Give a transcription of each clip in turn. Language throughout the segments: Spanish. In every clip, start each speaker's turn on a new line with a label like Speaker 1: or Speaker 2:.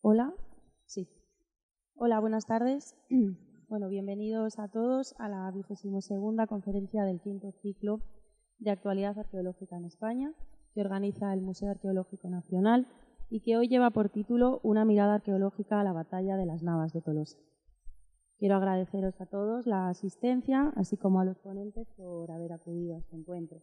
Speaker 1: Hola, sí. Hola, buenas tardes. Bueno, bienvenidos a todos a la 22ª conferencia del quinto ciclo de actualidad arqueológica en España, que organiza el Museo Arqueológico Nacional y que hoy lleva por título Una mirada arqueológica a la batalla de las Navas de Tolosa. Quiero agradeceros a todos la asistencia, así como a los ponentes por haber acudido a este encuentro.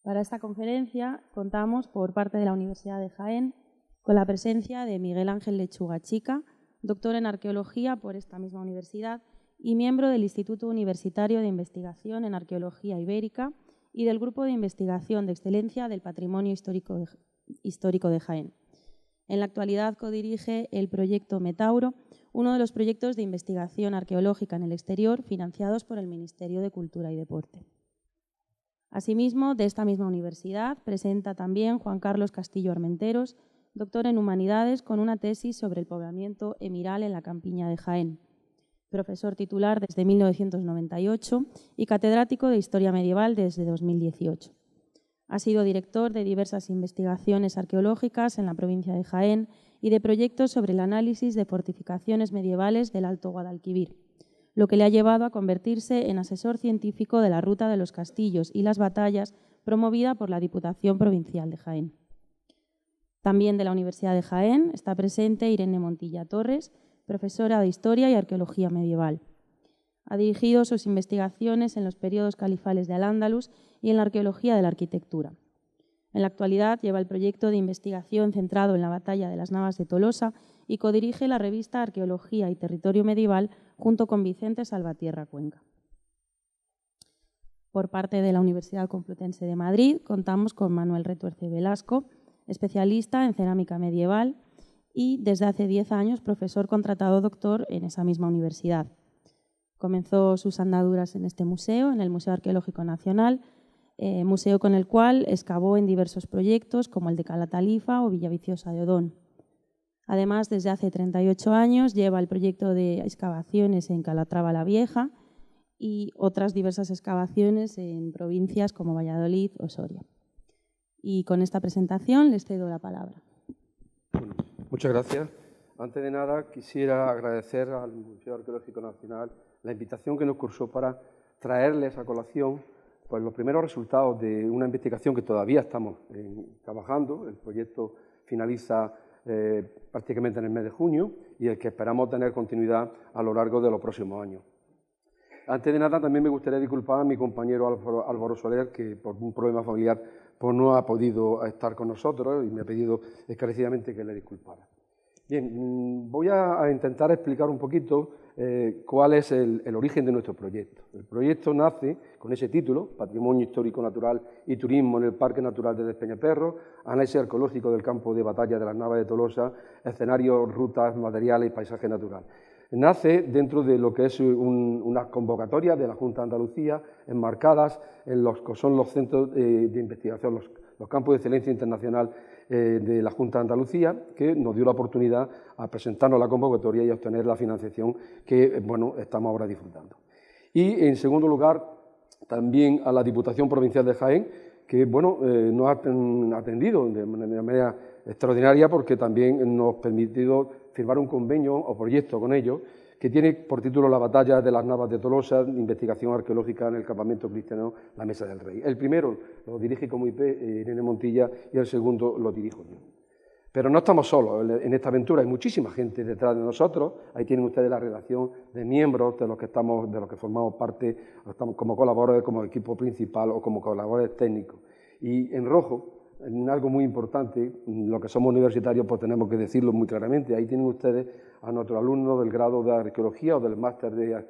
Speaker 1: Para esta conferencia contamos, por parte de la Universidad de Jaén, con la presencia de Miguel Ángel Lechuga Chica, doctor en Arqueología por esta misma universidad y miembro del Instituto Universitario de Investigación en Arqueología Ibérica y del Grupo de Investigación de Excelencia del Patrimonio Histórico de Jaén. En la actualidad codirige el proyecto Metauro, uno de los proyectos de investigación arqueológica en el exterior financiados por el Ministerio de Cultura y Deporte. Asimismo, de esta misma universidad presenta también Juan Carlos Castillo Armenteros, doctor en Humanidades con una tesis sobre el poblamiento emiral en la Campiña de Jaén, profesor titular desde 1998 y catedrático de Historia Medieval desde 2018. Ha sido director de diversas investigaciones arqueológicas en la provincia de Jaén y de proyectos sobre el análisis de fortificaciones medievales del Alto Guadalquivir, lo que le ha llevado a convertirse en asesor científico de la Ruta de los Castillos y las Batallas promovida por la Diputación Provincial de Jaén. También de la Universidad de Jaén está presente Irene Montilla Torres, profesora de Historia y Arqueología Medieval. Ha dirigido sus investigaciones en los periodos califales de Al-Ándalus y en la arqueología de la arquitectura. En la actualidad lleva el proyecto de investigación centrado en la batalla de las Navas de Tolosa y codirige la revista Arqueología y Territorio Medieval junto con Vicente Salvatierra Cuenca. Por parte de la Universidad Complutense de Madrid contamos con Manuel Retuerce Velasco, especialista en cerámica medieval y desde hace 10 años profesor contratado doctor en esa misma universidad. Comenzó sus andaduras en este museo, en el Museo Arqueológico Nacional, museo con el cual excavó en diversos proyectos como el de Calatalifa o Villaviciosa de Odón. Además, desde hace 38 años lleva el proyecto de excavaciones en Calatrava la Vieja y otras diversas excavaciones en provincias como Valladolid o Soria. Y con esta presentación les cedo la palabra.
Speaker 2: Bueno, muchas gracias. Antes de nada, quisiera agradecer al Museo Arqueológico Nacional la invitación que nos cursó para traerles a colación pues, los primeros resultados de una investigación que todavía estamos trabajando. El proyecto finaliza prácticamente en el mes de junio y el que esperamos tener continuidad a lo largo de los próximos años. Antes de nada, también me gustaría disculpar a mi compañero Álvaro Soler, que por un problema familiar pues no ha podido estar con nosotros y me ha pedido encarecidamente que le disculpara. Bien, voy a intentar explicar un poquito cuál es el origen de nuestro proyecto. El proyecto nace con ese título, Patrimonio Histórico Natural y Turismo en el Parque Natural de Despeñaperro, análisis arqueológico del campo de batalla de las Navas de Tolosa, escenarios, rutas, materiales y paisaje natural. Nace dentro de lo que es una convocatoria de la Junta de Andalucía, enmarcadas en los que son los centros de investigación, los campos de excelencia internacional de la Junta de Andalucía, que nos dio la oportunidad a presentarnos la convocatoria y a obtener la financiación que bueno, estamos ahora disfrutando. Y en segundo lugar, también a la Diputación Provincial de Jaén, que bueno, nos ha atendido de manera extraordinaria porque también nos ha permitido firmar un convenio o proyecto con ellos que tiene por título La batalla de las Navas de Tolosa, investigación arqueológica en el campamento cristiano La Mesa del Rey. El primero lo dirige como IP Irene Montilla y el segundo lo dirijo yo. Pero no estamos solos en esta aventura, hay muchísima gente detrás de nosotros. Ahí tienen ustedes la relación de miembros de los que formamos parte, estamos como colaboradores, como equipo principal o como colaboradores técnicos. Y en rojo, en algo muy importante, lo que somos universitarios, pues tenemos que decirlo muy claramente. Ahí tienen ustedes a nuestros alumnos del grado de arqueología o del máster de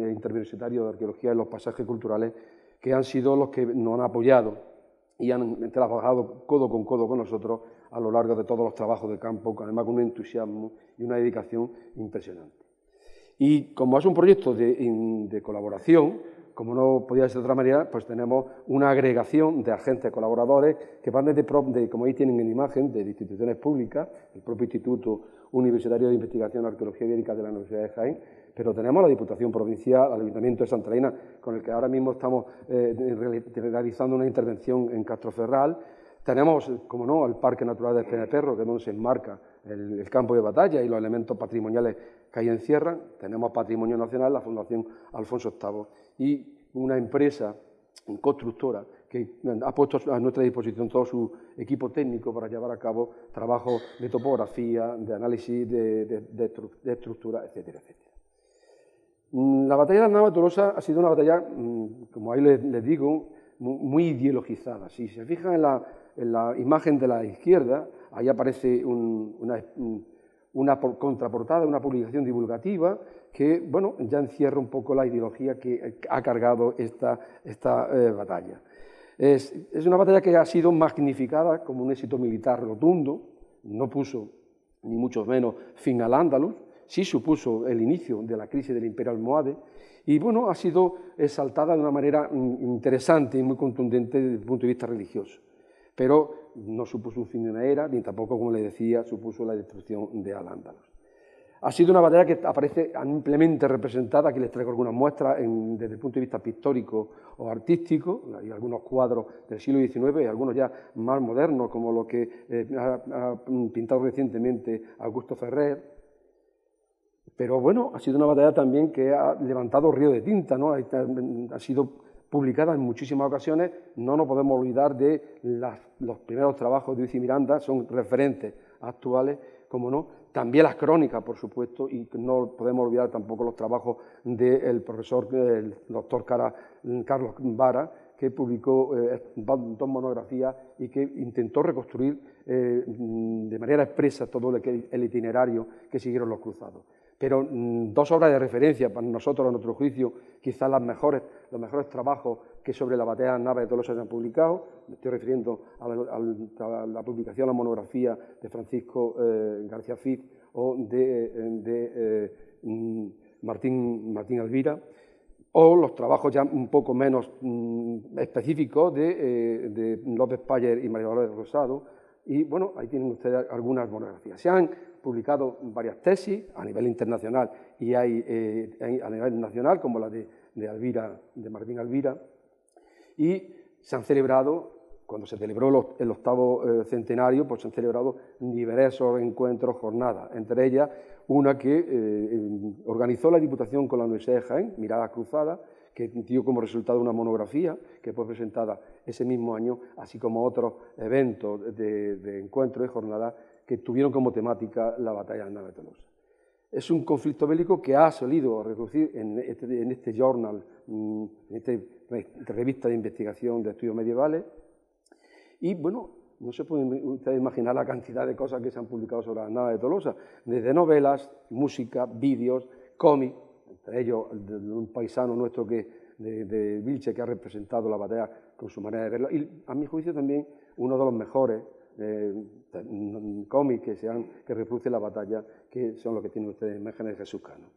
Speaker 2: interuniversitario de arqueología en los pasajes culturales, que han sido los que nos han apoyado y han trabajado codo con nosotros a lo largo de todos los trabajos de campo, además con un entusiasmo y una dedicación impresionante. Y como es un proyecto de colaboración, como no podía ser de otra manera, pues tenemos una agregación de agentes colaboradores que van desde, como ahí tienen en imagen, de instituciones públicas, el propio Instituto Universitario de Investigación Arqueología Ibérica de la Universidad de Jaén, pero tenemos la Diputación Provincial, el Ayuntamiento de Santa Elena, con el que ahora mismo estamos realizando una intervención en Castroferral. Tenemos, como no, el Parque Natural de Peñaperro, que es donde se enmarca el campo de batalla y los elementos patrimoniales que ahí encierran. Tenemos Patrimonio Nacional, la Fundación Alfonso VIII, y una empresa constructora que ha puesto a nuestra disposición todo su equipo técnico para llevar a cabo trabajos de topografía, de análisis de estructura, etcétera, etcétera. La batalla de Nava de Tolosa ha sido una batalla, como ahí les digo, muy ideologizada. Si se fijan en la imagen de la izquierda, ahí aparece una contraportada, una publicación divulgativa que, bueno, ya encierra un poco la ideología que ha cargado esta batalla. Es una batalla que ha sido magnificada como un éxito militar rotundo, no puso ni mucho menos fin al Andalus, sí supuso el inicio de la crisis del Imperio almohade y, bueno, ha sido exaltada de una manera interesante y muy contundente desde el punto de vista religioso. Pero no supuso un fin de una era, ni tampoco, como les decía, supuso la destrucción de Al-Ándalus. Ha sido una batalla que aparece ampliamente representada, aquí les traigo algunas muestras desde el punto de vista pictórico o artístico, hay algunos cuadros del siglo XIX y algunos ya más modernos, como lo que ha pintado recientemente Augusto Ferrer. Pero bueno, ha sido una batalla también que ha levantado río de tinta, ¿no? Ha sido publicada en muchísimas ocasiones, no nos podemos olvidar de los primeros trabajos de Uci Miranda, son referentes actuales, como no, también las crónicas, por supuesto, y no podemos olvidar tampoco los trabajos del profesor, el doctor Carlos Vara, que publicó dos monografías y que intentó reconstruir de manera expresa todo el itinerario que siguieron los cruzados. Pero dos obras de referencia para nosotros, a nuestro juicio, quizás los mejores trabajos que sobre la batalla de Nava de Tolosa se han publicado. Me estoy refiriendo a la publicación, la monografía de Francisco García Fitz o de Martín Alvira, o los trabajos ya un poco menos específicos de López Payer y María Dolores Rosado. Y bueno, ahí tienen ustedes algunas monografías. Se han publicado varias tesis a nivel internacional y hay a nivel nacional, como la de Martín Alvira, y se han celebrado, cuando se celebró el 8º centenario, pues se han celebrado diversos encuentros, jornadas, entre ellas una que organizó la Diputación con la Universidad de Jaén, Miradas Cruzadas, que dio como resultado una monografía que fue presentada ese mismo año, así como otros eventos de encuentros y jornadas que tuvieron como temática la batalla de Nava de Tolosa. Es un conflicto bélico que ha salido a reducir en este journal, en esta revista de investigación de estudios medievales, y bueno, no se pueden ustedes imaginar la cantidad de cosas que se han publicado sobre la Nava de Tolosa, desde novelas, música, vídeos, cómics, entre ellos de un paisano nuestro de Vilche, que ha representado la batalla con su manera de verlo, y a mi juicio también uno de los mejores cómics que reproduce la batalla, que son los que tienen ustedes, imágenes de Jesús Cano.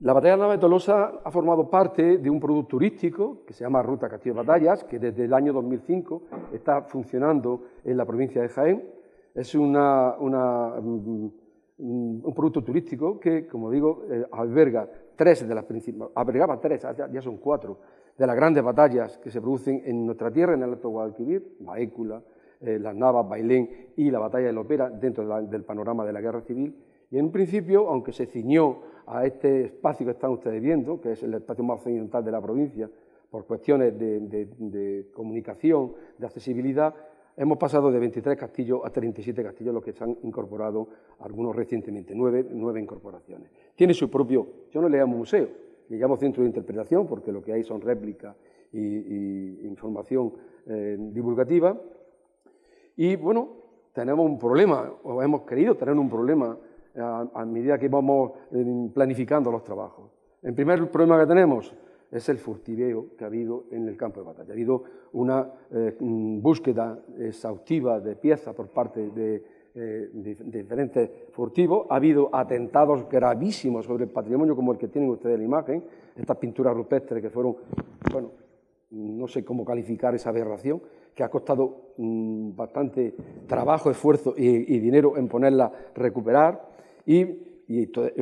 Speaker 2: La batalla de Nava de Tolosa ha formado parte de un producto turístico que se llama Ruta Castillo de Batallas, que desde el año 2005 está funcionando en la provincia de Jaén. Es un producto turístico que, como digo, albergaba tres, ya son 4, de las grandes batallas que se producen en nuestra tierra, en el Alto Guadalquivir, la Écula, las Navas, Bailén y la batalla de Lopera, dentro del panorama de la Guerra Civil. Y en un principio, aunque se ciñó a este espacio que están ustedes viendo, que es el espacio más occidental de la provincia, por cuestiones de comunicación, de accesibilidad, hemos pasado de 23 castillos a 37 castillos, los que se han incorporado, algunos recientemente, 9 incorporaciones. Tiene su propio, yo no le llamo museo, le llamo centro de interpretación, porque lo que hay son réplicas y información divulgativa. Y bueno, tenemos un problema, o hemos querido tener un problema a medida que vamos planificando los trabajos. El primer problema que tenemos es el furtiveo que ha habido en el campo de batalla. Ha habido una búsqueda exhaustiva de piezas por parte de diferentes furtivos. Ha habido atentados gravísimos sobre el patrimonio, como el que tienen ustedes en la imagen, estas pinturas rupestres que fueron, bueno, no sé cómo calificar esa aberración, que ha costado bastante trabajo, esfuerzo y dinero en ponerla a recuperar. Y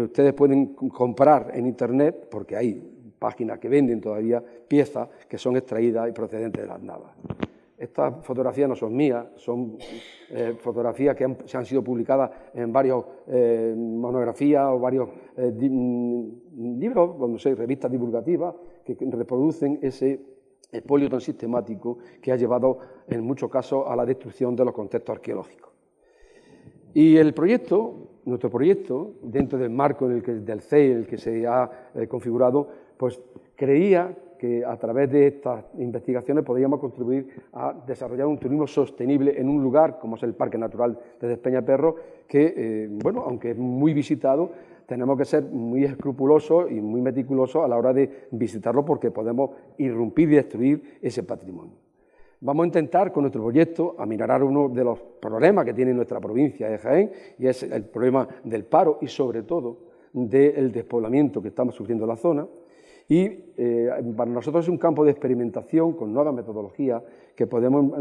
Speaker 2: ustedes pueden comprar en Internet, porque hay páginas que venden todavía piezas que son extraídas y procedentes de las navas. Estas fotografías no son mías, son fotografías que se han sido publicadas en varias monografías o varios libros, no sé, revistas divulgativas que reproducen ese expolio tan sistemático que ha llevado en muchos casos a la destrucción de los contextos arqueológicos. Y el proyecto, nuestro proyecto, dentro del marco del CEI en el que se ha configurado, pues creía que a través de estas investigaciones podríamos contribuir a desarrollar un turismo sostenible en un lugar como es el Parque Natural de Despeñaperros, que, bueno, aunque es muy visitado, tenemos que ser muy escrupulosos y muy meticulosos a la hora de visitarlo porque podemos irrumpir y destruir ese patrimonio. Vamos a intentar con nuestro proyecto aminorar uno de los problemas que tiene nuestra provincia de Jaén, y es el problema del paro y sobre todo del despoblamiento que estamos sufriendo en la zona. Y para nosotros es un campo de experimentación con nuevas metodologías que podemos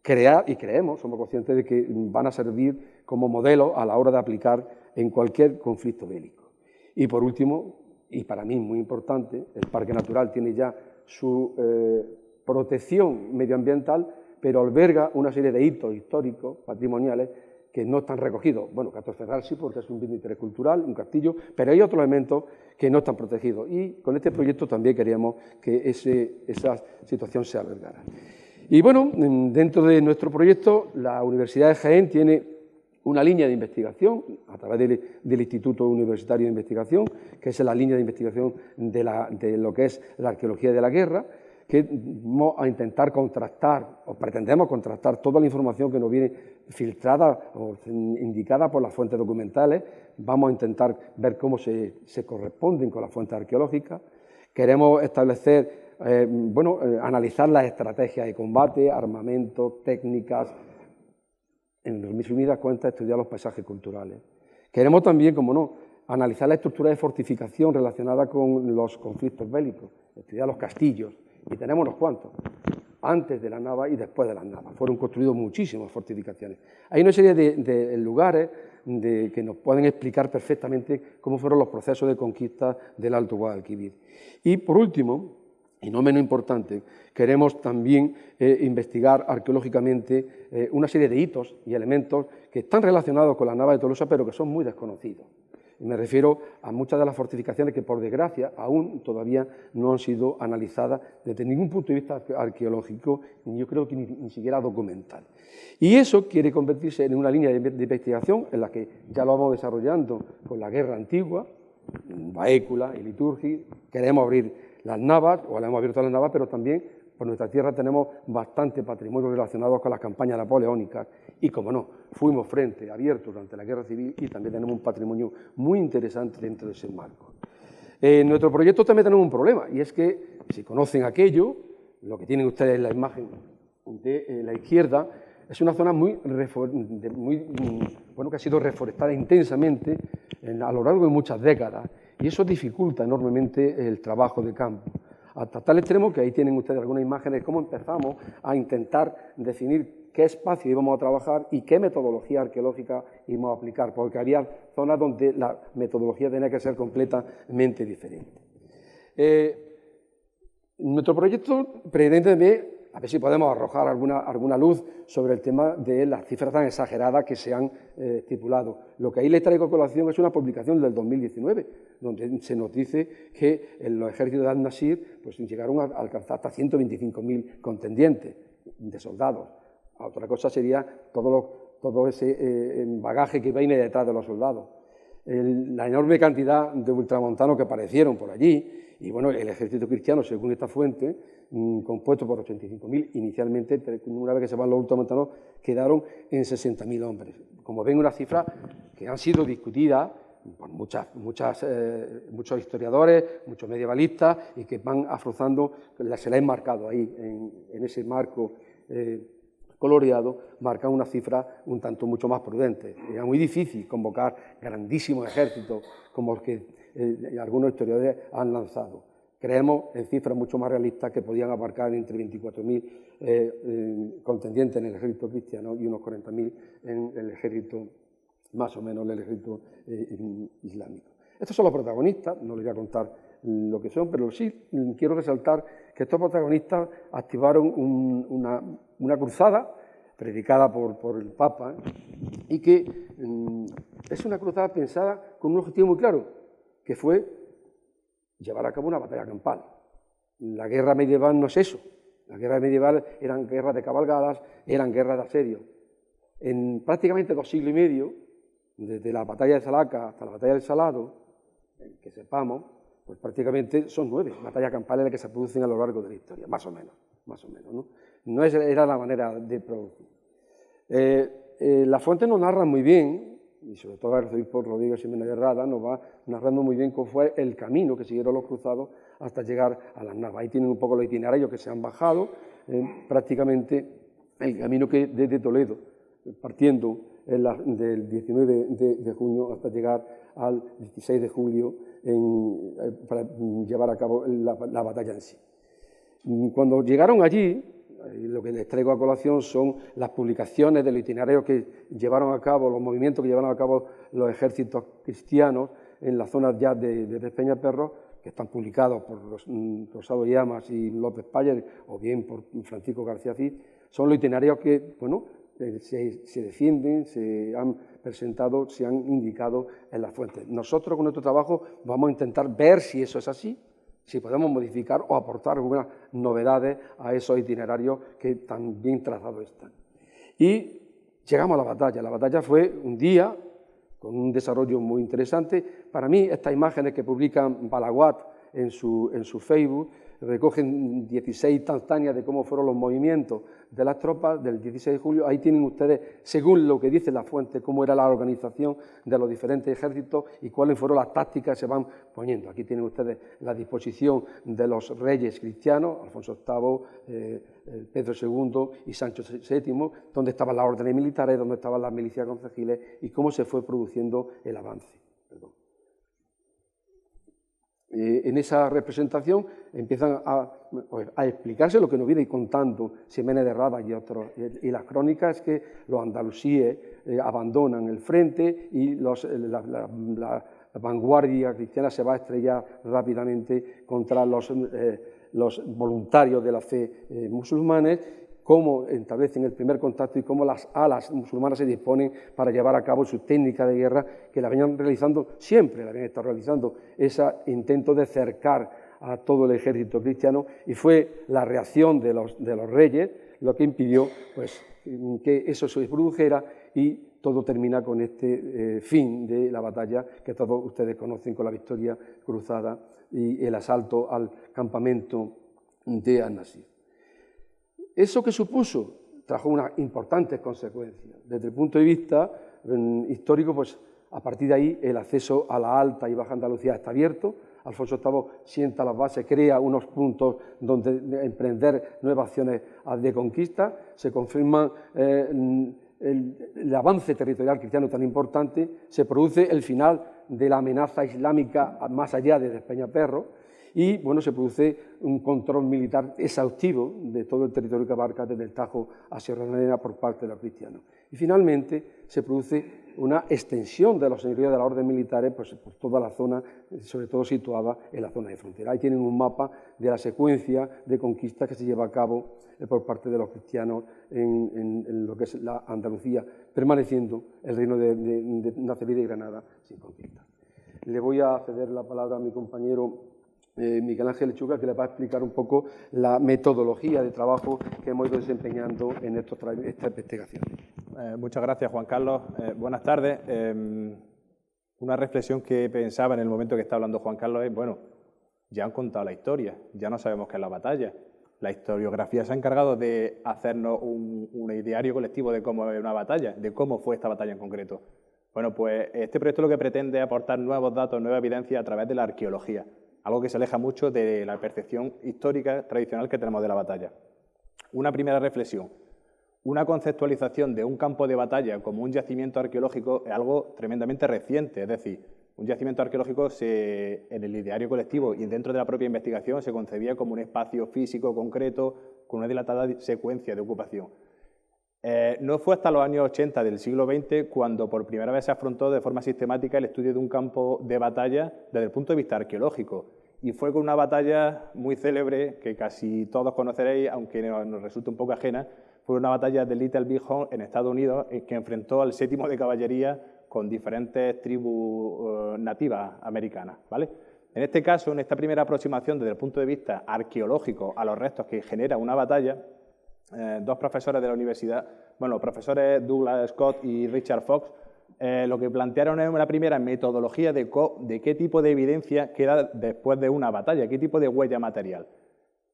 Speaker 2: crear y creemos, somos conscientes de que van a servir como modelo a la hora de aplicar en cualquier conflicto bélico. Y por último, y para mí muy importante, el Parque Natural tiene ya su protección medioambiental, pero alberga una serie de hitos históricos, patrimoniales, que no están recogidos. Bueno, Catorceral sí, porque es un bien de interés cultural, un castillo, pero hay otros elementos que no están protegidos. Y con este proyecto también queríamos que esa situación se albergara. Y bueno, dentro de nuestro proyecto, la Universidad de Jaén tiene una línea de investigación a través del Instituto Universitario de Investigación, que es la línea de investigación de lo que es la arqueología de la guerra, que vamos a intentar contrastar, o pretendemos contrastar toda la información que nos viene filtrada o indicada por las fuentes documentales. Vamos a intentar ver cómo se corresponden con las fuentes arqueológicas. Queremos establecer, analizar las estrategias de combate, armamento, técnicas, en resumidas cuentas, estudiar los paisajes culturales. Queremos también, como no, analizar la estructura de fortificación relacionada con los conflictos bélicos, estudiar los castillos, y tenemos unos cuantos, antes de las Navas y después de las Navas. Fueron construidas muchísimas fortificaciones. Hay una serie de lugares que nos pueden explicar perfectamente cómo fueron los procesos de conquista del Alto Guadalquivir. Y por último, y no menos importante, queremos también investigar arqueológicamente una serie de hitos y elementos que están relacionados con la Nava de Tolosa, pero que son muy desconocidos. Y me refiero a muchas de las fortificaciones que, por desgracia, aún todavía no han sido analizadas desde ningún punto de vista arqueológico, ni yo creo que ni siquiera documental. Y eso quiere convertirse en una línea de investigación en la que ya lo vamos desarrollando con la guerra antigua, Baécula y Liturgi. Queremos abrir las Navas, o las hemos abierto las Navas, pero también por nuestra tierra tenemos bastante patrimonio relacionado con las campañas napoleónicas y, como no, fuimos frente abierto durante la Guerra Civil y también tenemos un patrimonio muy interesante dentro de ese marco. En nuestro proyecto también tenemos un problema, y es que, si conocen aquello, lo que tienen ustedes en la imagen de la izquierda, es una zona que ha sido reforestada intensamente a lo largo de muchas décadas, y eso dificulta enormemente el trabajo de campo. Hasta tal extremo que ahí tienen ustedes algunas imágenes de cómo empezamos a intentar definir qué espacio íbamos a trabajar y qué metodología arqueológica íbamos a aplicar, porque había zonas donde la metodología tenía que ser completamente diferente. Nuestro proyecto pretende también, a ver si podemos arrojar alguna luz sobre el tema de las cifras tan exageradas que se han estipulado. Lo que ahí les traigo a colación es una publicación del 2019, donde se nos dice que los ejércitos de al-Nasir pues, llegaron a alcanzar hasta 125.000 contendientes de soldados. Otra cosa sería todo ese bagaje que viene detrás de los soldados. La enorme cantidad de ultramontanos que aparecieron por allí, y bueno, el ejército cristiano, según esta fuente, compuesto por 85.000 inicialmente, una vez que se van los ultramontanos, quedaron en 60.000 hombres. Como ven, unas cifras que han sido discutidas por muchos historiadores, muchos medievalistas, y que van afrozando, se la han marcado ahí, en ese marco coloreado, marcan una cifra un tanto mucho más prudente. Era muy difícil convocar grandísimos ejércitos como los que algunos historiadores han lanzado. Creemos en cifras mucho más realistas que podían abarcar entre 24.000 contendientes en el ejército cristiano y unos 40.000 en el ejército, más o menos el ejército islámico. Estos son los protagonistas, no les voy a contar lo que son, pero sí quiero resaltar que estos protagonistas activaron una cruzada predicada por el Papa, y que es una cruzada pensada con un objetivo muy claro, que fue llevar a cabo una batalla campal. La guerra medieval no es eso. La guerra medieval eran guerras de cabalgadas, eran guerras de asedio. En prácticamente 2 siglos y medio, desde la batalla de Zalaca hasta la batalla del Salado, que sepamos, pues prácticamente son 9 batallas campales las que se producen a lo largo de la historia, más o menos, ¿no? No era la manera de producir. Las fuentes nos narran muy bien, y sobre todo el arzobispo Rodrigo Ximénez de Rada nos va narrando muy bien cómo fue el camino que siguieron los cruzados hasta llegar a las Navas. Ahí tienen un poco los itinerarios que se han bajado, prácticamente el camino que desde Toledo, partiendo del 19 de junio hasta llegar al 16 de julio para llevar a cabo la batalla en sí. Cuando llegaron allí, lo que les traigo a colación son las publicaciones del itinerario que llevaron a cabo, los movimientos que llevaron a cabo los ejércitos cristianos en las zonas ya de Despeñaperros, que están publicados por Rosado Llamas y López Payer, o bien por Francisco García Cid. Son los itinerarios que, bueno, se defienden, se han presentado, se han indicado en las fuentes. Nosotros con nuestro trabajo vamos a intentar ver si eso es así, si podemos modificar o aportar algunas novedades a esos itinerarios que tan bien trazados están. Y llegamos a la batalla. La batalla fue un día con un desarrollo muy interesante. Para mí, estas imágenes que publican Balaguat en su Facebook recogen 16 instantáneas de cómo fueron los movimientos de las tropas del 16 de julio. Ahí tienen ustedes, según lo que dice la fuente, cómo era la organización de los diferentes ejércitos y cuáles fueron las tácticas que se van poniendo. Aquí tienen ustedes la disposición de los reyes cristianos, Alfonso VIII, Pedro II y Sancho VII, dónde estaban las órdenes militares, dónde estaban las milicias concejiles y cómo se fue produciendo el avance. En esa representación empiezan a explicarse lo que nos viene contando Ximénez de Rada y otros, y las crónicas es que los andalusíes abandonan el frente y la vanguardia cristiana se va a estrellar rápidamente contra los voluntarios de la fe musulmanes, cómo establecen el primer contacto y cómo las alas musulmanas se disponen para llevar a cabo su técnica de guerra, que la venían realizando siempre, la habían estado realizando, ese intento de cercar a todo el ejército cristiano, y fue la reacción de los reyes lo que impidió pues, que eso se produjera, y todo termina con este fin de la batalla que todos ustedes conocen con la victoria cruzada y el asalto al campamento de An-Nasir. ¿Eso que supuso? Trajo unas importantes consecuencias. Desde el punto de vista histórico, pues a partir de ahí el acceso a la Alta y Baja Andalucía está abierto. Alfonso VIII sienta las bases, crea unos puntos donde emprender nuevas acciones de conquista, se confirma el avance territorial cristiano tan importante, se produce el final de la amenaza islámica más allá de Despeñaperros, y bueno, se produce un control militar exhaustivo de todo el territorio que abarca desde el Tajo a Sierra Morena por parte de los cristianos. Y finalmente se produce una extensión de los señoríos de las órdenes militares pues, por toda la zona, sobre todo situada en la zona de frontera. Ahí tienen un mapa de la secuencia de conquistas que se lleva a cabo por parte de los cristianos en lo que es la Andalucía, permaneciendo el reino de Nazarí y Granada sin conquista. Le voy a ceder la palabra a mi compañero Miguel Ángel Lechuga, que le va a explicar un poco la metodología de trabajo que hemos ido desempeñando en esta investigación.
Speaker 3: Muchas gracias, Juan Carlos. Buenas tardes. Una reflexión que pensaba en el momento que está hablando Juan Carlos es, bueno, ya han contado la historia, ya no sabemos qué es la batalla. La historiografía se ha encargado de hacernos un ideario colectivo de cómo es una batalla, de cómo fue esta batalla en concreto. Bueno, pues este proyecto lo que pretende es aportar nuevos datos, nueva evidencia a través de la arqueología, algo que se aleja mucho de la percepción histórica tradicional que tenemos de la batalla. Una primera reflexión. Una conceptualización de un campo de batalla como un yacimiento arqueológico es algo tremendamente reciente, es decir, un yacimiento arqueológico en el ideario colectivo y dentro de la propia investigación se concebía como un espacio físico concreto con una dilatada secuencia de ocupación. No fue hasta los años 80 del siglo XX cuando por primera vez se afrontó de forma sistemática el estudio de un campo de batalla desde el punto de vista arqueológico. y fue con una batalla muy célebre que casi todos conoceréis, aunque nos resulte un poco ajena. Fue una batalla de Little Bighorn en Estados Unidos que enfrentó al 7º de caballería con diferentes tribus nativas americanas, ¿vale? En este caso, en esta primera aproximación desde el punto de vista arqueológico a los restos que genera una batalla, dos profesores de la universidad, bueno, los profesores Douglas Scott y Richard Fox, lo que plantearon es una primera metodología de qué tipo de evidencia queda después de una batalla, qué tipo de huella material.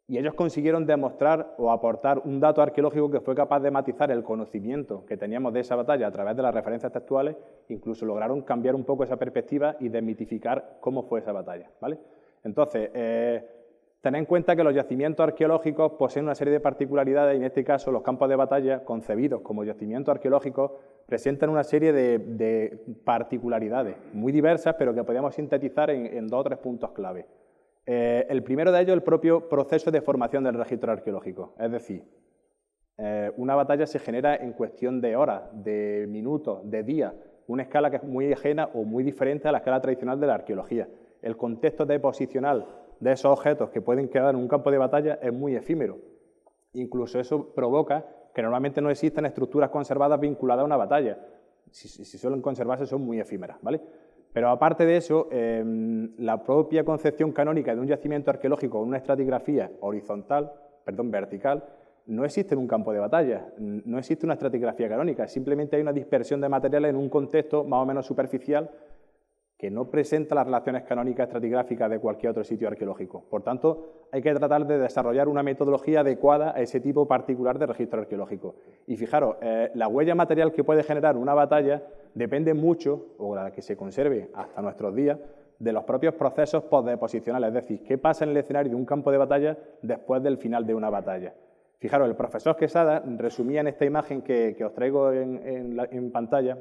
Speaker 3: Y ellos consiguieron demostrar o aportar un dato arqueológico que fue capaz de matizar el conocimiento que teníamos de esa batalla a través de las referencias textuales, incluso lograron cambiar un poco esa perspectiva y desmitificar cómo fue esa batalla, ¿vale? Entonces, tened en cuenta que los yacimientos arqueológicos poseen una serie de particularidades y en este caso los campos de batalla, concebidos como yacimientos arqueológicos, presentan una serie de particularidades muy diversas, pero que podemos sintetizar en 2 o 3 puntos clave. El primero de ellos es el propio proceso de formación del registro arqueológico, es decir, una batalla se genera en cuestión de horas, de minutos, de días, una escala que es muy ajena o muy diferente a la escala tradicional de la arqueología. El contexto deposicional de esos objetos que pueden quedar en un campo de batalla es muy efímero. Incluso eso provoca que normalmente no existan estructuras conservadas vinculadas a una batalla. Si suelen conservarse son muy efímeras, ¿vale? Pero aparte de eso, la propia concepción canónica de un yacimiento arqueológico con una estratigrafía vertical, no existe en un campo de batalla, no existe una estratigrafía canónica, simplemente hay una dispersión de materiales en un contexto más o menos superficial que no presenta las relaciones canónicas estratigráficas de cualquier otro sitio arqueológico. Por tanto, hay que tratar de desarrollar una metodología adecuada a ese tipo particular de registro arqueológico. Y fijaros, la huella material que puede generar una batalla depende mucho, o la que se conserve hasta nuestros días, de los propios procesos postdeposicionales, es decir, qué pasa en el escenario de un campo de batalla después del final de una batalla. Fijaros, el profesor Quesada resumía en esta imagen que os traigo en pantalla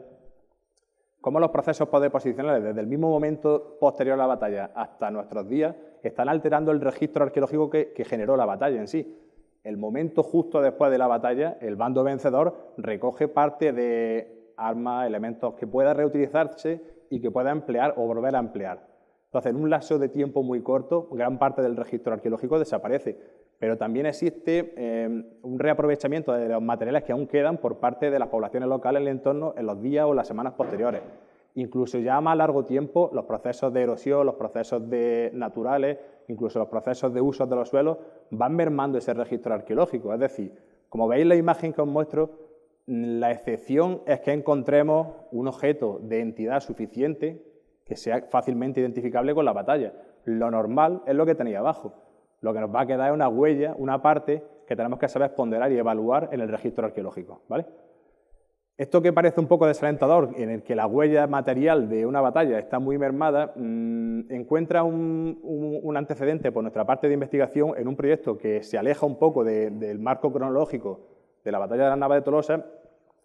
Speaker 3: cómo los procesos postdeposicionales, desde el mismo momento posterior a la batalla hasta nuestros días, están alterando el registro arqueológico que generó la batalla en sí. El momento justo después de la batalla, el bando vencedor recoge parte de armas, elementos que pueda reutilizarse y que pueda emplear o volver a emplear. Entonces, en un lapso de tiempo muy corto, gran parte del registro arqueológico desaparece, pero también existe un reaprovechamiento de los materiales que aún quedan por parte de las poblaciones locales en el entorno en los días o las semanas posteriores. Incluso ya a más largo tiempo, los procesos de erosión, los procesos naturales, incluso los procesos de uso de los suelos, van mermando ese registro arqueológico. Es decir, como veis en la imagen que os muestro, la excepción es que encontremos un objeto de entidad suficiente que sea fácilmente identificable con la batalla. Lo normal es lo que tenía abajo. Lo que nos va a quedar es una huella, una parte que tenemos que saber ponderar y evaluar en el registro arqueológico, ¿vale? Esto que parece un poco desalentador, en el que la huella material de una batalla está muy mermada, encuentra un antecedente por nuestra parte de investigación en un proyecto que se aleja un poco del marco cronológico de la batalla de la Nava de Tolosa,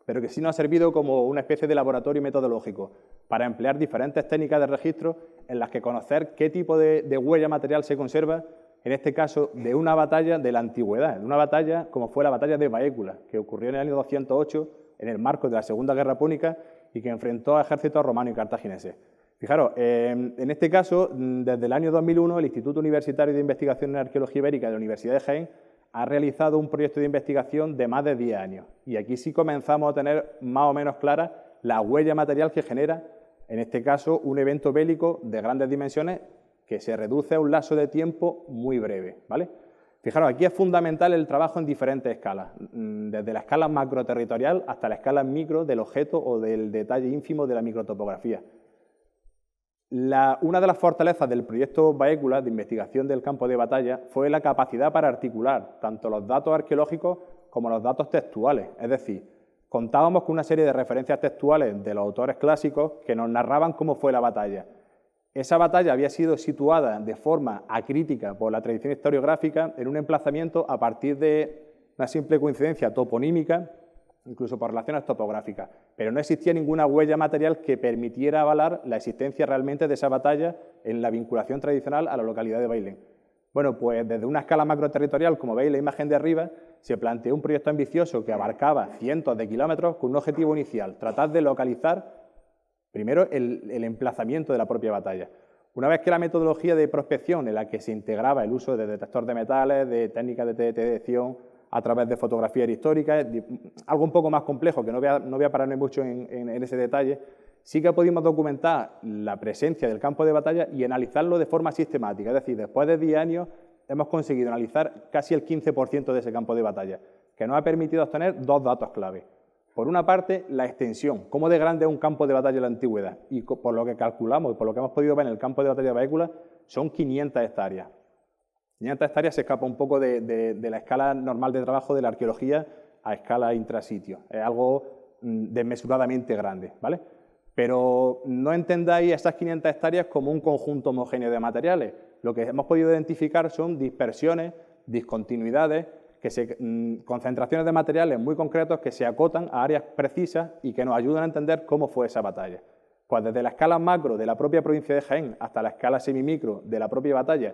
Speaker 3: pero que sí nos ha servido como una especie de laboratorio metodológico para emplear diferentes técnicas de registro en las que conocer qué tipo de huella material se conserva, en este caso de una batalla de la antigüedad, de una batalla como fue la batalla de Baécula, que ocurrió en el año 208 en el marco de la Segunda Guerra Púnica y que enfrentó a ejércitos romanos y cartagineses. Fijaros, en este caso, desde el año 2001, el Instituto Universitario de Investigación en Arqueología Ibérica de la Universidad de Jaén ha realizado un proyecto de investigación de más de 10 años. Y aquí sí comenzamos a tener más o menos clara la huella material que genera, en este caso, un evento bélico de grandes dimensiones que se reduce a un lapso de tiempo muy breve, ¿vale? Fijaros, aquí es fundamental el trabajo en diferentes escalas, desde la escala macroterritorial hasta la escala micro del objeto o del detalle ínfimo de la microtopografía. Una de las fortalezas del proyecto Baécula de investigación del campo de batalla fue la capacidad para articular tanto los datos arqueológicos como los datos textuales, es decir, contábamos con una serie de referencias textuales de los autores clásicos que nos narraban cómo fue la batalla. Esa batalla había sido situada de forma acrítica por la tradición historiográfica en un emplazamiento a partir de una simple coincidencia toponímica, incluso por relaciones topográficas, pero no existía ninguna huella material que permitiera avalar la existencia realmente de esa batalla en la vinculación tradicional a la localidad de Bailén. Bueno, pues desde una escala macroterritorial, como veis en la imagen de arriba, se planteó un proyecto ambicioso que abarcaba cientos de kilómetros con un objetivo inicial, tratar de localizar primero el emplazamiento de la propia batalla. Una vez que la metodología de prospección en la que se integraba el uso de detector de metales, de técnicas de detección a través de fotografías históricas, algo un poco más complejo, que no voy a pararme mucho en ese detalle, sí que pudimos documentar la presencia del campo de batalla y analizarlo de forma sistemática. Es decir, después de 10 años hemos conseguido analizar casi el 15% de ese campo de batalla, que nos ha permitido obtener dos datos clave. Por una parte, la extensión, cómo de grande es un campo de batalla en la antigüedad, y por lo que calculamos y por lo que hemos podido ver en el campo de batalla de Baécula, son 500 hectáreas. 500 hectáreas se escapa un poco de la escala normal de trabajo de la arqueología a escala intrasitio. Es algo desmesuradamente grande, ¿vale? Pero no entendáis estas 500 hectáreas como un conjunto homogéneo de materiales. Lo que hemos podido identificar son dispersiones, discontinuidades, concentraciones de materiales muy concretos que se acotan a áreas precisas y que nos ayudan a entender cómo fue esa batalla. Pues desde la escala macro de la propia provincia de Jaén hasta la escala semimicro de la propia batalla,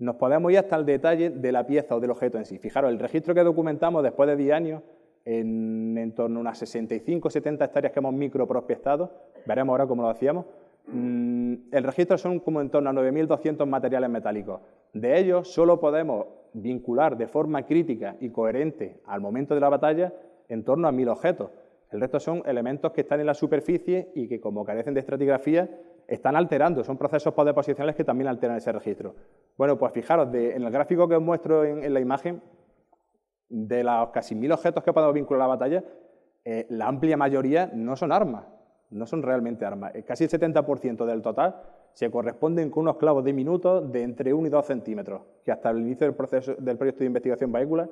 Speaker 3: nos podemos ir hasta el detalle de la pieza o del objeto en sí. Fijaros, el registro que documentamos después de 10 años, en torno a unas 65 o 70 hectáreas que hemos microprospectado, veremos ahora cómo lo hacíamos, el registro son como en torno a 9.200 materiales metálicos. De ellos solo podemos vincular de forma crítica y coherente al momento de la batalla en torno a 1.000 objetos. El resto son elementos que están en la superficie y que, como carecen de estratigrafía, están alterando, son procesos postdeposicionales que también alteran ese registro. Bueno, pues fijaros, en el gráfico que os muestro en la imagen, de los casi 1.000 objetos que podemos vincular a la batalla, la amplia mayoría no son armas, no son realmente armas. Casi el 70% del total se corresponden con unos clavos diminutos de entre 1 y 2 centímetros, que hasta el inicio del proyecto de investigación Baécula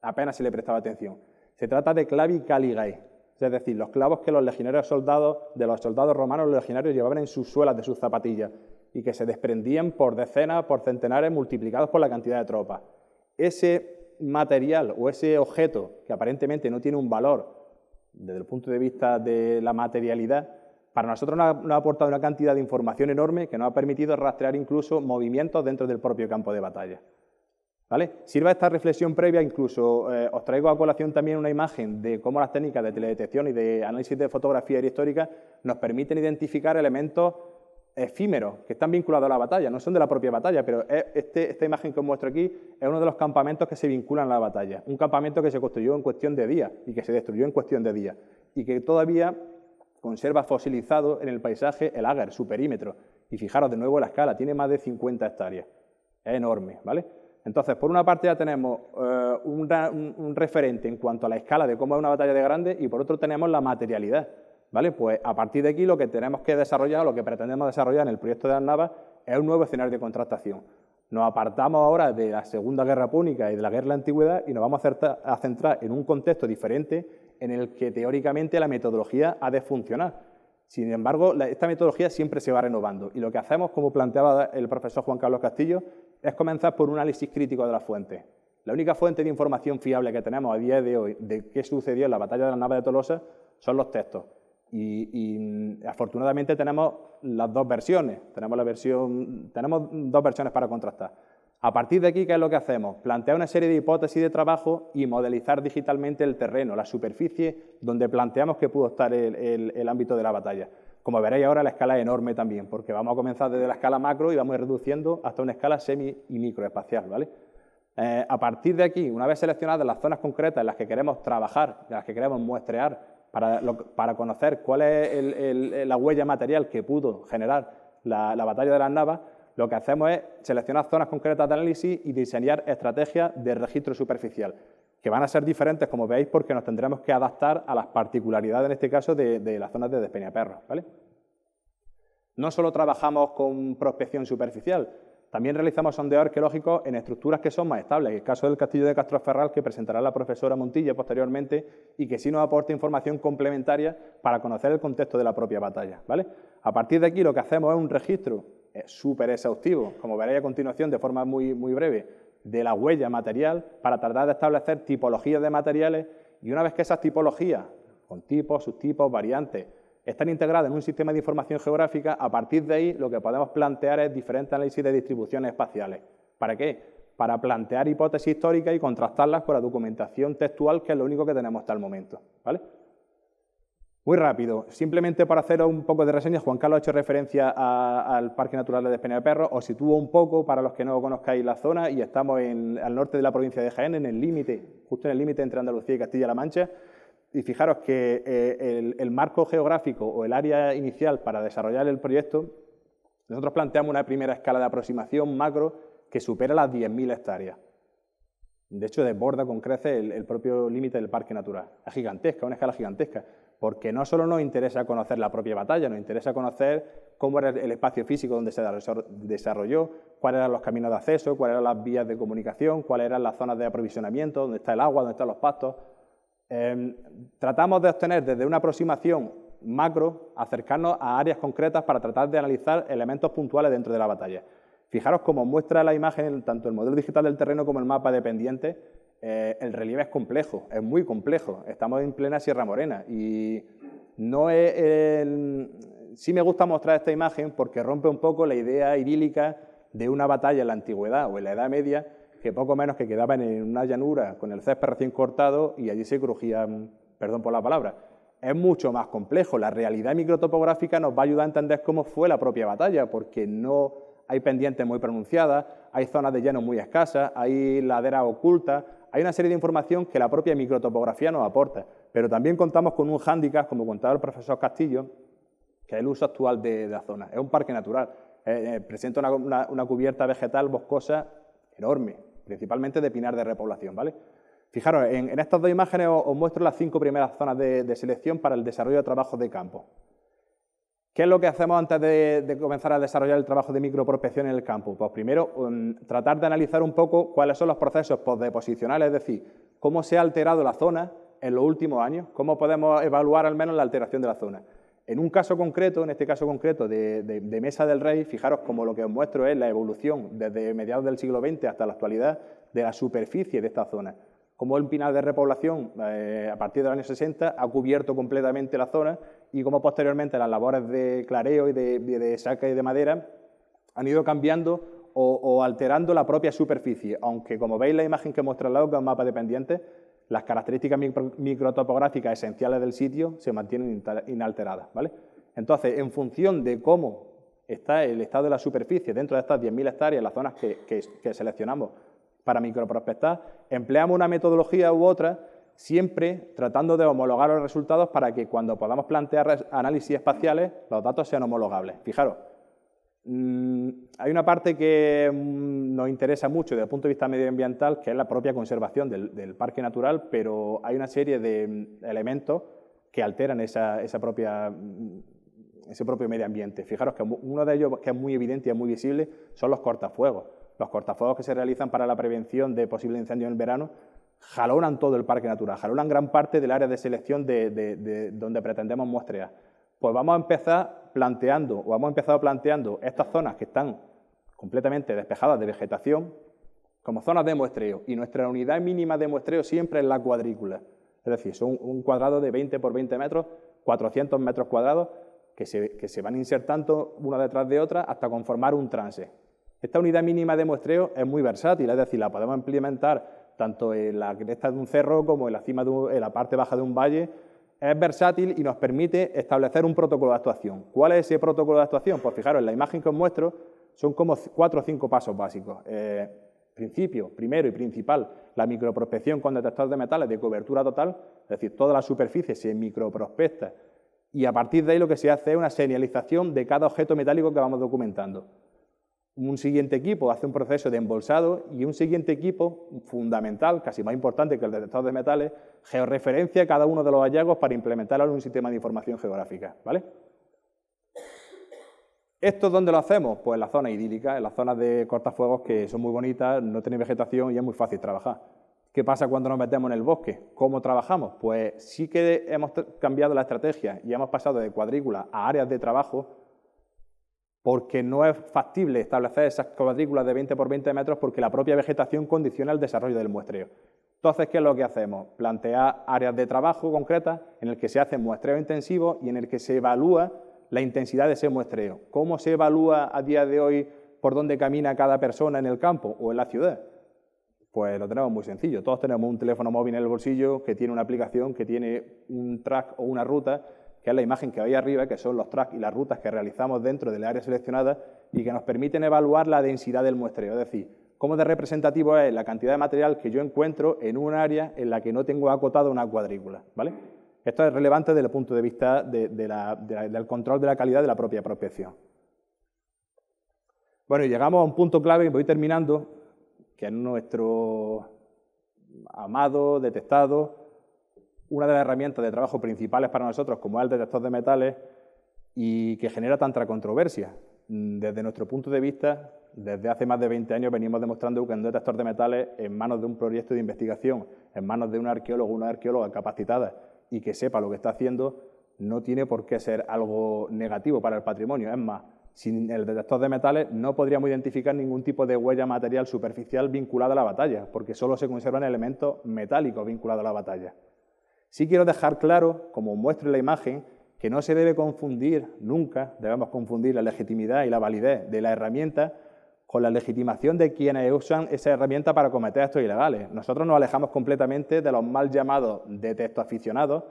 Speaker 3: apenas se le prestaba atención. Se trata de clavi caligae, es decir, los clavos que los soldados romanos, los legionarios, llevaban en sus suelas de sus zapatillas y que se desprendían por decenas, por centenares, multiplicados por la cantidad de tropas. Ese material o ese objeto que aparentemente no tiene un valor desde el punto de vista de la materialidad, para nosotros nos ha aportado una cantidad de información enorme que nos ha permitido rastrear incluso movimientos dentro del propio campo de batalla. ¿Vale? Sirva esta reflexión previa, incluso os traigo a colación también una imagen de cómo las técnicas de teledetección y de análisis de fotografía histórica nos permiten identificar elementos efímeros que están vinculados a la batalla, no son de la propia batalla, pero esta imagen que os muestro aquí es uno de los campamentos que se vinculan a la batalla, un campamento que se construyó en cuestión de días y que se destruyó en cuestión de días y que todavía conserva fosilizado en el paisaje el Ager, su perímetro, y fijaros de nuevo la escala, tiene más de 50 hectáreas, es enorme, ¿vale? Entonces, por una parte ya tenemos un referente en cuanto a la escala de cómo es una batalla de grande y por otro tenemos la materialidad, ¿vale? Pues a partir de aquí lo que tenemos que desarrollar, lo que pretendemos desarrollar en el proyecto de las Navas es un nuevo escenario de contrastación. Nos apartamos ahora de la Segunda Guerra Púnica y de la Guerra de la Antigüedad y nos vamos a centrar en un contexto diferente en el que teóricamente la metodología ha de funcionar. Sin embargo, esta metodología siempre se va renovando y lo que hacemos, como planteaba el profesor Juan Carlos Castillo, es comenzar por un análisis crítico de las fuentes. La única fuente de información fiable que tenemos a día de hoy de qué sucedió en la batalla de las Navas de Tolosa son los textos. Y afortunadamente tenemos las dos versiones, tenemos dos versiones para contrastar. A partir de aquí, ¿qué es lo que hacemos? Plantear una serie de hipótesis de trabajo y modelizar digitalmente el terreno, la superficie donde planteamos que pudo estar el ámbito de la batalla. Como veréis ahora, la escala es enorme también, porque vamos a comenzar desde la escala macro y vamos a ir reduciendo hasta una escala semi y microespacial, ¿vale? A partir de aquí, una vez seleccionadas las zonas concretas en las que queremos trabajar, en las que queremos muestrear, para conocer cuál es la huella material que pudo generar la batalla de las Navas, lo que hacemos es seleccionar zonas concretas de análisis y diseñar estrategias de registro superficial, que van a ser diferentes, como veis, porque nos tendremos que adaptar a las particularidades, en este caso, de las zonas de Despeñaperros, ¿vale? No solo trabajamos con prospección superficial, también realizamos sondeos arqueológicos en estructuras que son más estables, el caso del castillo de Castroferral, que presentará la profesora Montilla posteriormente y que sí nos aporta información complementaria para conocer el contexto de la propia batalla, ¿vale? A partir de aquí lo que hacemos es un registro súper exhaustivo, como veréis a continuación de forma muy breve, de la huella material para tratar de establecer tipologías de materiales y una vez que esas tipologías, con tipos, subtipos, variantes, están integradas en un sistema de información geográfica, a partir de ahí lo que podemos plantear es diferentes análisis de distribuciones espaciales. ¿Para qué? Para plantear hipótesis históricas y contrastarlas con la documentación textual, que es lo único que tenemos hasta el momento, ¿vale? Muy rápido, simplemente para hacer un poco de reseña, Juan Carlos ha hecho referencia al Parque Natural de Despeñaperros, os sitúo un poco para los que no conozcáis la zona y estamos al norte de la provincia de Jaén, en el límite, justo en el límite entre Andalucía y Castilla-La Mancha, y fijaros que el marco geográfico o el área inicial para desarrollar el proyecto, nosotros planteamos una primera escala de aproximación macro que supera las 10.000 hectáreas. De hecho, desborda con creces el propio límite del parque natural. Es gigantesca, una escala gigantesca, porque no solo nos interesa conocer la propia batalla, nos interesa conocer cómo era el espacio físico donde se desarrolló, cuáles eran los caminos de acceso, cuáles eran las vías de comunicación, cuáles eran las zonas de aprovisionamiento, dónde está el agua, dónde están los pastos. Tratamos de obtener desde una aproximación macro, acercarnos a áreas concretas para tratar de analizar elementos puntuales dentro de la batalla. Fijaros cómo muestra la imagen, tanto el modelo digital del terreno como el mapa de pendientes, el relieve es complejo, es muy complejo. Estamos en plena Sierra Morena y no es sí me gusta mostrar esta imagen porque rompe un poco la idea idílica de una batalla en la antigüedad o en la Edad Media, que poco menos que quedaban en una llanura con el césped recién cortado y allí se crujían, perdón por la palabra. Es mucho más complejo. La realidad microtopográfica nos va a ayudar a entender cómo fue la propia batalla, porque no hay pendientes muy pronunciadas, hay zonas de llano muy escasas, hay laderas ocultas, hay una serie de información que la propia microtopografía nos aporta. Pero también contamos con un hándicap, como contaba el profesor Castillo, que es el uso actual de la zona. Es un parque natural, presenta una cubierta vegetal boscosa enorme, principalmente de pinar de repoblación, ¿vale? Fijaros, en estas dos imágenes os muestro las 5 primeras zonas de selección para el desarrollo de trabajos de campo. ¿Qué es lo que hacemos antes de comenzar a desarrollar el trabajo de microprospección en el campo? Pues primero, tratar de analizar un poco cuáles son los procesos postdeposicionales, es decir, cómo se ha alterado la zona en los últimos años, cómo podemos evaluar al menos la alteración de la zona. En un caso concreto, en este caso concreto de Mesa del Rey, fijaros como lo que os muestro es la evolución desde mediados del siglo XX hasta la actualidad de la superficie de esta zona. Cómo el pinar de repoblación, a partir del año 60, ha cubierto completamente la zona y cómo posteriormente las labores de clareo y de saca de madera han ido cambiando o alterando la propia superficie, aunque como veis la imagen que muestra al lado, que es un mapa de pendientes, las características microtopográficas esenciales del sitio se mantienen inalteradas, ¿vale? Entonces, en función de cómo está el estado de la superficie dentro de estas 10.000 hectáreas, las zonas que seleccionamos para microprospectar, empleamos una metodología u otra, siempre tratando de homologar los resultados para que cuando podamos plantear análisis espaciales, los datos sean homologables. Fijaros, hay una parte que nos interesa mucho desde el punto de vista medioambiental, que es la propia conservación del parque natural, pero hay una serie de elementos que alteran ese propio medio ambiente. Fijaros que uno de ellos, que es muy evidente y es muy visible, son los cortafuegos. Los cortafuegos que se realizan para la prevención de posibles incendios en verano jalonan todo el parque natural, jalonan gran parte del área de selección de donde pretendemos muestrear. Pues vamos a empezar planteando, o hemos empezado planteando estas zonas que están completamente despejadas de vegetación como zonas de muestreo, y nuestra unidad mínima de muestreo siempre es la cuadrícula. Es decir, son un cuadrado de 20 por 20 metros, 400 metros cuadrados, que se van insertando una detrás de otra hasta conformar un transe. Esta unidad mínima de muestreo es muy versátil, es decir, la podemos implementar tanto en la cresta de un cerro como en la parte baja de un valle. Es versátil y nos permite establecer un protocolo de actuación. ¿Cuál es ese protocolo de actuación? Pues fijaros, en la imagen que os muestro son como 4 o 5 pasos básicos. Principio, primero y principal, la microprospección con detector de metales de cobertura total, es decir, toda la superficie se microprospecta y a partir de ahí lo que se hace es una señalización de cada objeto metálico que vamos documentando. Un siguiente equipo hace un proceso de embolsado y un siguiente equipo, fundamental, casi más importante que el detector de metales, georreferencia cada uno de los hallazgos para implementarlo en un sistema de información geográfica, ¿vale? ¿Esto dónde lo hacemos? Pues en las zonas idílicas, en las zonas de cortafuegos que son muy bonitas, no tienen vegetación y es muy fácil trabajar. ¿Qué pasa cuando nos metemos en el bosque? ¿Cómo trabajamos? Pues sí que hemos cambiado la estrategia y hemos pasado de cuadrículas a áreas de trabajo, porque no es factible establecer esas cuadrículas de 20 por 20 metros porque la propia vegetación condiciona el desarrollo del muestreo. Entonces, ¿qué es lo que hacemos? Plantear áreas de trabajo concretas en el que se hace muestreo intensivo y en el que se evalúa la intensidad de ese muestreo. ¿Cómo se evalúa a día de hoy por dónde camina cada persona en el campo o en la ciudad? Pues lo tenemos muy sencillo. Todos tenemos un teléfono móvil en el bolsillo que tiene una aplicación, que tiene un track o una ruta que es la imagen que veis arriba, que son los tracks y las rutas que realizamos dentro del área seleccionada y que nos permiten evaluar la densidad del muestreo, es decir, cómo de representativo es la cantidad de material que yo encuentro en un área en la que no tengo acotada una cuadrícula, ¿vale? Esto es relevante desde el punto de vista del control de la calidad de la propia prospección. Bueno, y llegamos a un punto clave, que voy terminando, que es nuestro amado, detestado, una de las herramientas de trabajo principales para nosotros, como es el detector de metales, y que genera tanta controversia. Desde nuestro punto de vista, desde hace más de 20 años venimos demostrando que un detector de metales en manos de un proyecto de investigación, en manos de un arqueólogo o una arqueóloga capacitada y que sepa lo que está haciendo, no tiene por qué ser algo negativo para el patrimonio. Es más, sin el detector de metales no podríamos identificar ningún tipo de huella material superficial vinculada a la batalla, porque solo se conservan elementos metálicos vinculados a la batalla. Sí quiero dejar claro, como muestro en la imagen, que no se debe confundir, nunca debemos confundir la legitimidad y la validez de la herramienta con la legitimación de quienes usan esa herramienta para cometer actos ilegales. Nosotros nos alejamos completamente de los mal llamados detectoaficionados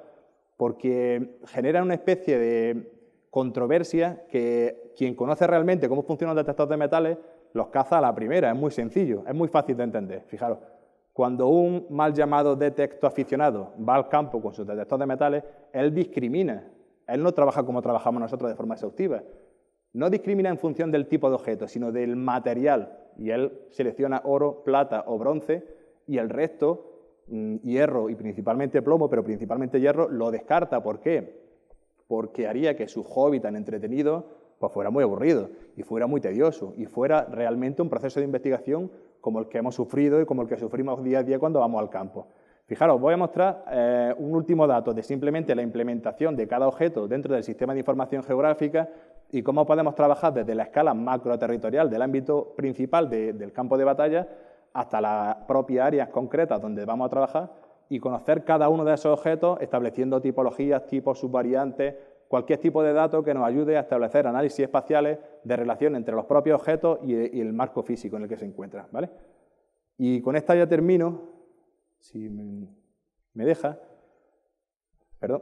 Speaker 3: porque generan una especie de controversia que quien conoce realmente cómo funciona un detector de metales los caza a la primera. Es muy sencillo, es muy fácil de entender. Fijaros, cuando un mal llamado detectoaficionado va al campo con su detector de metales, él discrimina. Él no trabaja como trabajamos nosotros de forma exhaustiva. No discrimina en función del tipo de objeto, sino del material. Y él selecciona oro, plata o bronce y el resto, hierro y principalmente plomo, pero principalmente hierro, lo descarta. ¿Por qué? Porque haría que su hobby tan entretenido pues fuera muy aburrido y fuera muy tedioso y fuera realmente un proceso de investigación como el que hemos sufrido y como el que sufrimos día a día cuando vamos al campo. Fijaros, voy a mostrar un último dato de simplemente la implementación de cada objeto dentro del sistema de información geográfica y cómo podemos trabajar desde la escala macroterritorial del ámbito principal del campo de batalla hasta las propias áreas concretas donde vamos a trabajar y conocer cada uno de esos objetos estableciendo tipologías, tipos, subvariantes, cualquier tipo de dato que nos ayude a establecer análisis espaciales de relación entre los propios objetos y el marco físico en el que se encuentran, ¿vale? Y con esta ya termino, si me deja, perdón,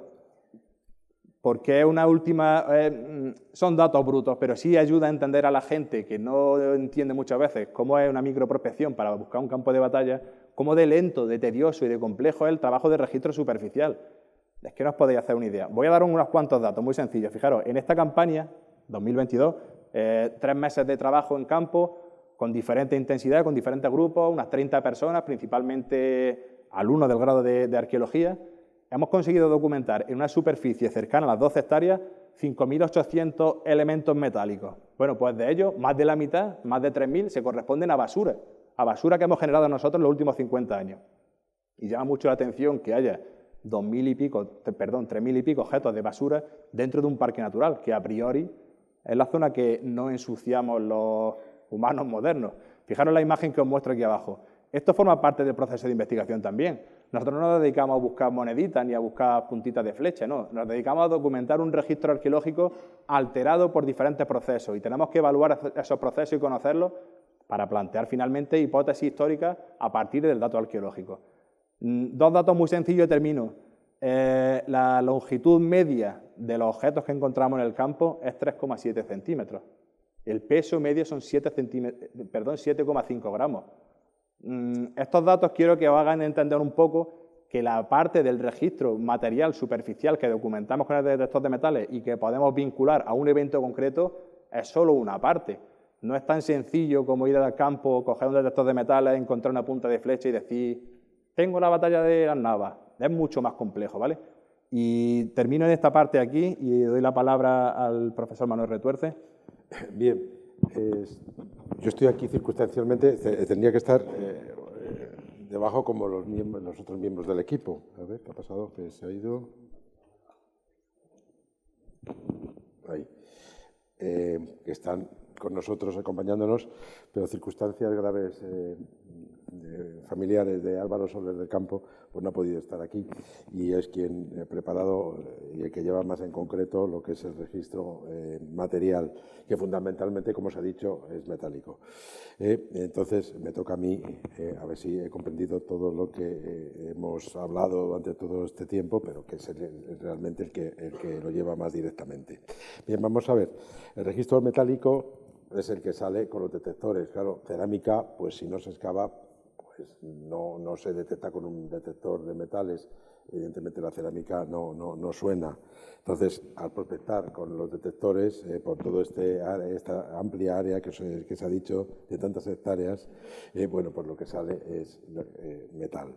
Speaker 3: porque es una última, son datos brutos, pero sí ayuda a entender a la gente que no entiende muchas veces cómo es una microprospección para buscar un campo de batalla, cómo de lento, de tedioso y de complejo es el trabajo de registro superficial. Es que no os podéis hacer una idea. Voy a dar unos cuantos datos muy sencillos. Fijaros, en esta campaña, 2022, 3 meses de trabajo en campo, con diferente intensidad, con diferentes grupos, unas 30 personas, principalmente alumnos del grado de arqueología. Hemos conseguido documentar en una superficie cercana a las 12 hectáreas 5.800 elementos metálicos. Bueno, pues de ellos, más de la mitad, más de 3.000, se corresponden a basura que hemos generado nosotros en los últimos 50 años. Y llama mucho la atención que haya 3.000 y pico objetos de basura dentro de un parque natural, que a priori es la zona que no ensuciamos los humanos modernos. Fijaros la imagen que os muestro aquí abajo. Esto forma parte del proceso de investigación también. Nosotros no nos dedicamos a buscar moneditas ni a buscar puntitas de flecha, no. Nos dedicamos a documentar un registro arqueológico alterado por diferentes procesos y tenemos que evaluar esos procesos y conocerlos para plantear finalmente hipótesis históricas a partir del dato arqueológico. 2 datos muy sencillos y termino. La longitud media de los objetos que encontramos en el campo es 3,7 centímetros. El peso medio son 7,5 gramos. Estos datos quiero que os hagan entender un poco que la parte del registro material superficial que documentamos con el detector de metales y que podemos vincular a un evento concreto es solo una parte. No es tan sencillo como ir al campo, coger un detector de metales, encontrar una punta de flecha y decir tengo la batalla de las Navas. Es mucho más complejo, ¿vale? Y termino en esta parte aquí y doy la palabra al profesor Manuel Retuerce.
Speaker 4: Bien, yo estoy aquí circunstancialmente, tendría que estar debajo como los otros miembros del equipo. A ver, ¿qué ha pasado? Que se ha ido. Ahí. Que están con nosotros acompañándonos, pero circunstancias graves familiares de Álvaro Soler del Campo pues no ha podido estar aquí y es quien ha preparado y el que lleva más en concreto lo que es el registro material, que fundamentalmente, como se ha dicho, es metálico. Entonces me toca a mí a ver si he comprendido todo lo que hemos hablado durante todo este tiempo, pero que es realmente el que lo lleva más directamente. Bien, vamos a ver. El registro metálico es el que sale con los detectores. Claro, cerámica, pues si no se excava, pues no se detecta con un detector de metales. Evidentemente la cerámica no suena. Entonces, al prospectar con los detectores por toda esta amplia área que se ha dicho, de tantas hectáreas, bueno, pues lo que sale es metal.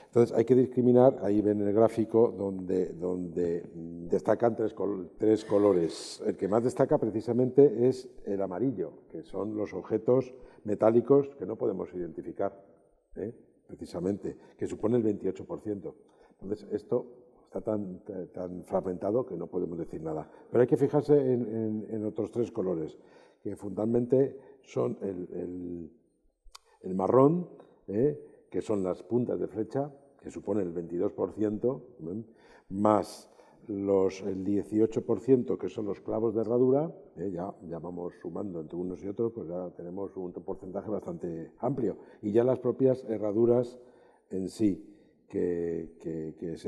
Speaker 4: Entonces, hay que discriminar, ahí ven el gráfico, donde destacan tres colores. El que más destaca precisamente es el amarillo, que son los objetos metálicos que no podemos identificar, precisamente, que supone el 28%. Entonces, esto está tan fragmentado que no podemos decir nada. Pero hay que fijarse en otros tres colores, que fundamentalmente son el marrón, que son las puntas de flecha, que supone el 22%, más el 18%, que son los clavos de herradura, ya vamos sumando entre unos y otros, pues ya tenemos un porcentaje bastante amplio. Y ya las propias herraduras en sí, que es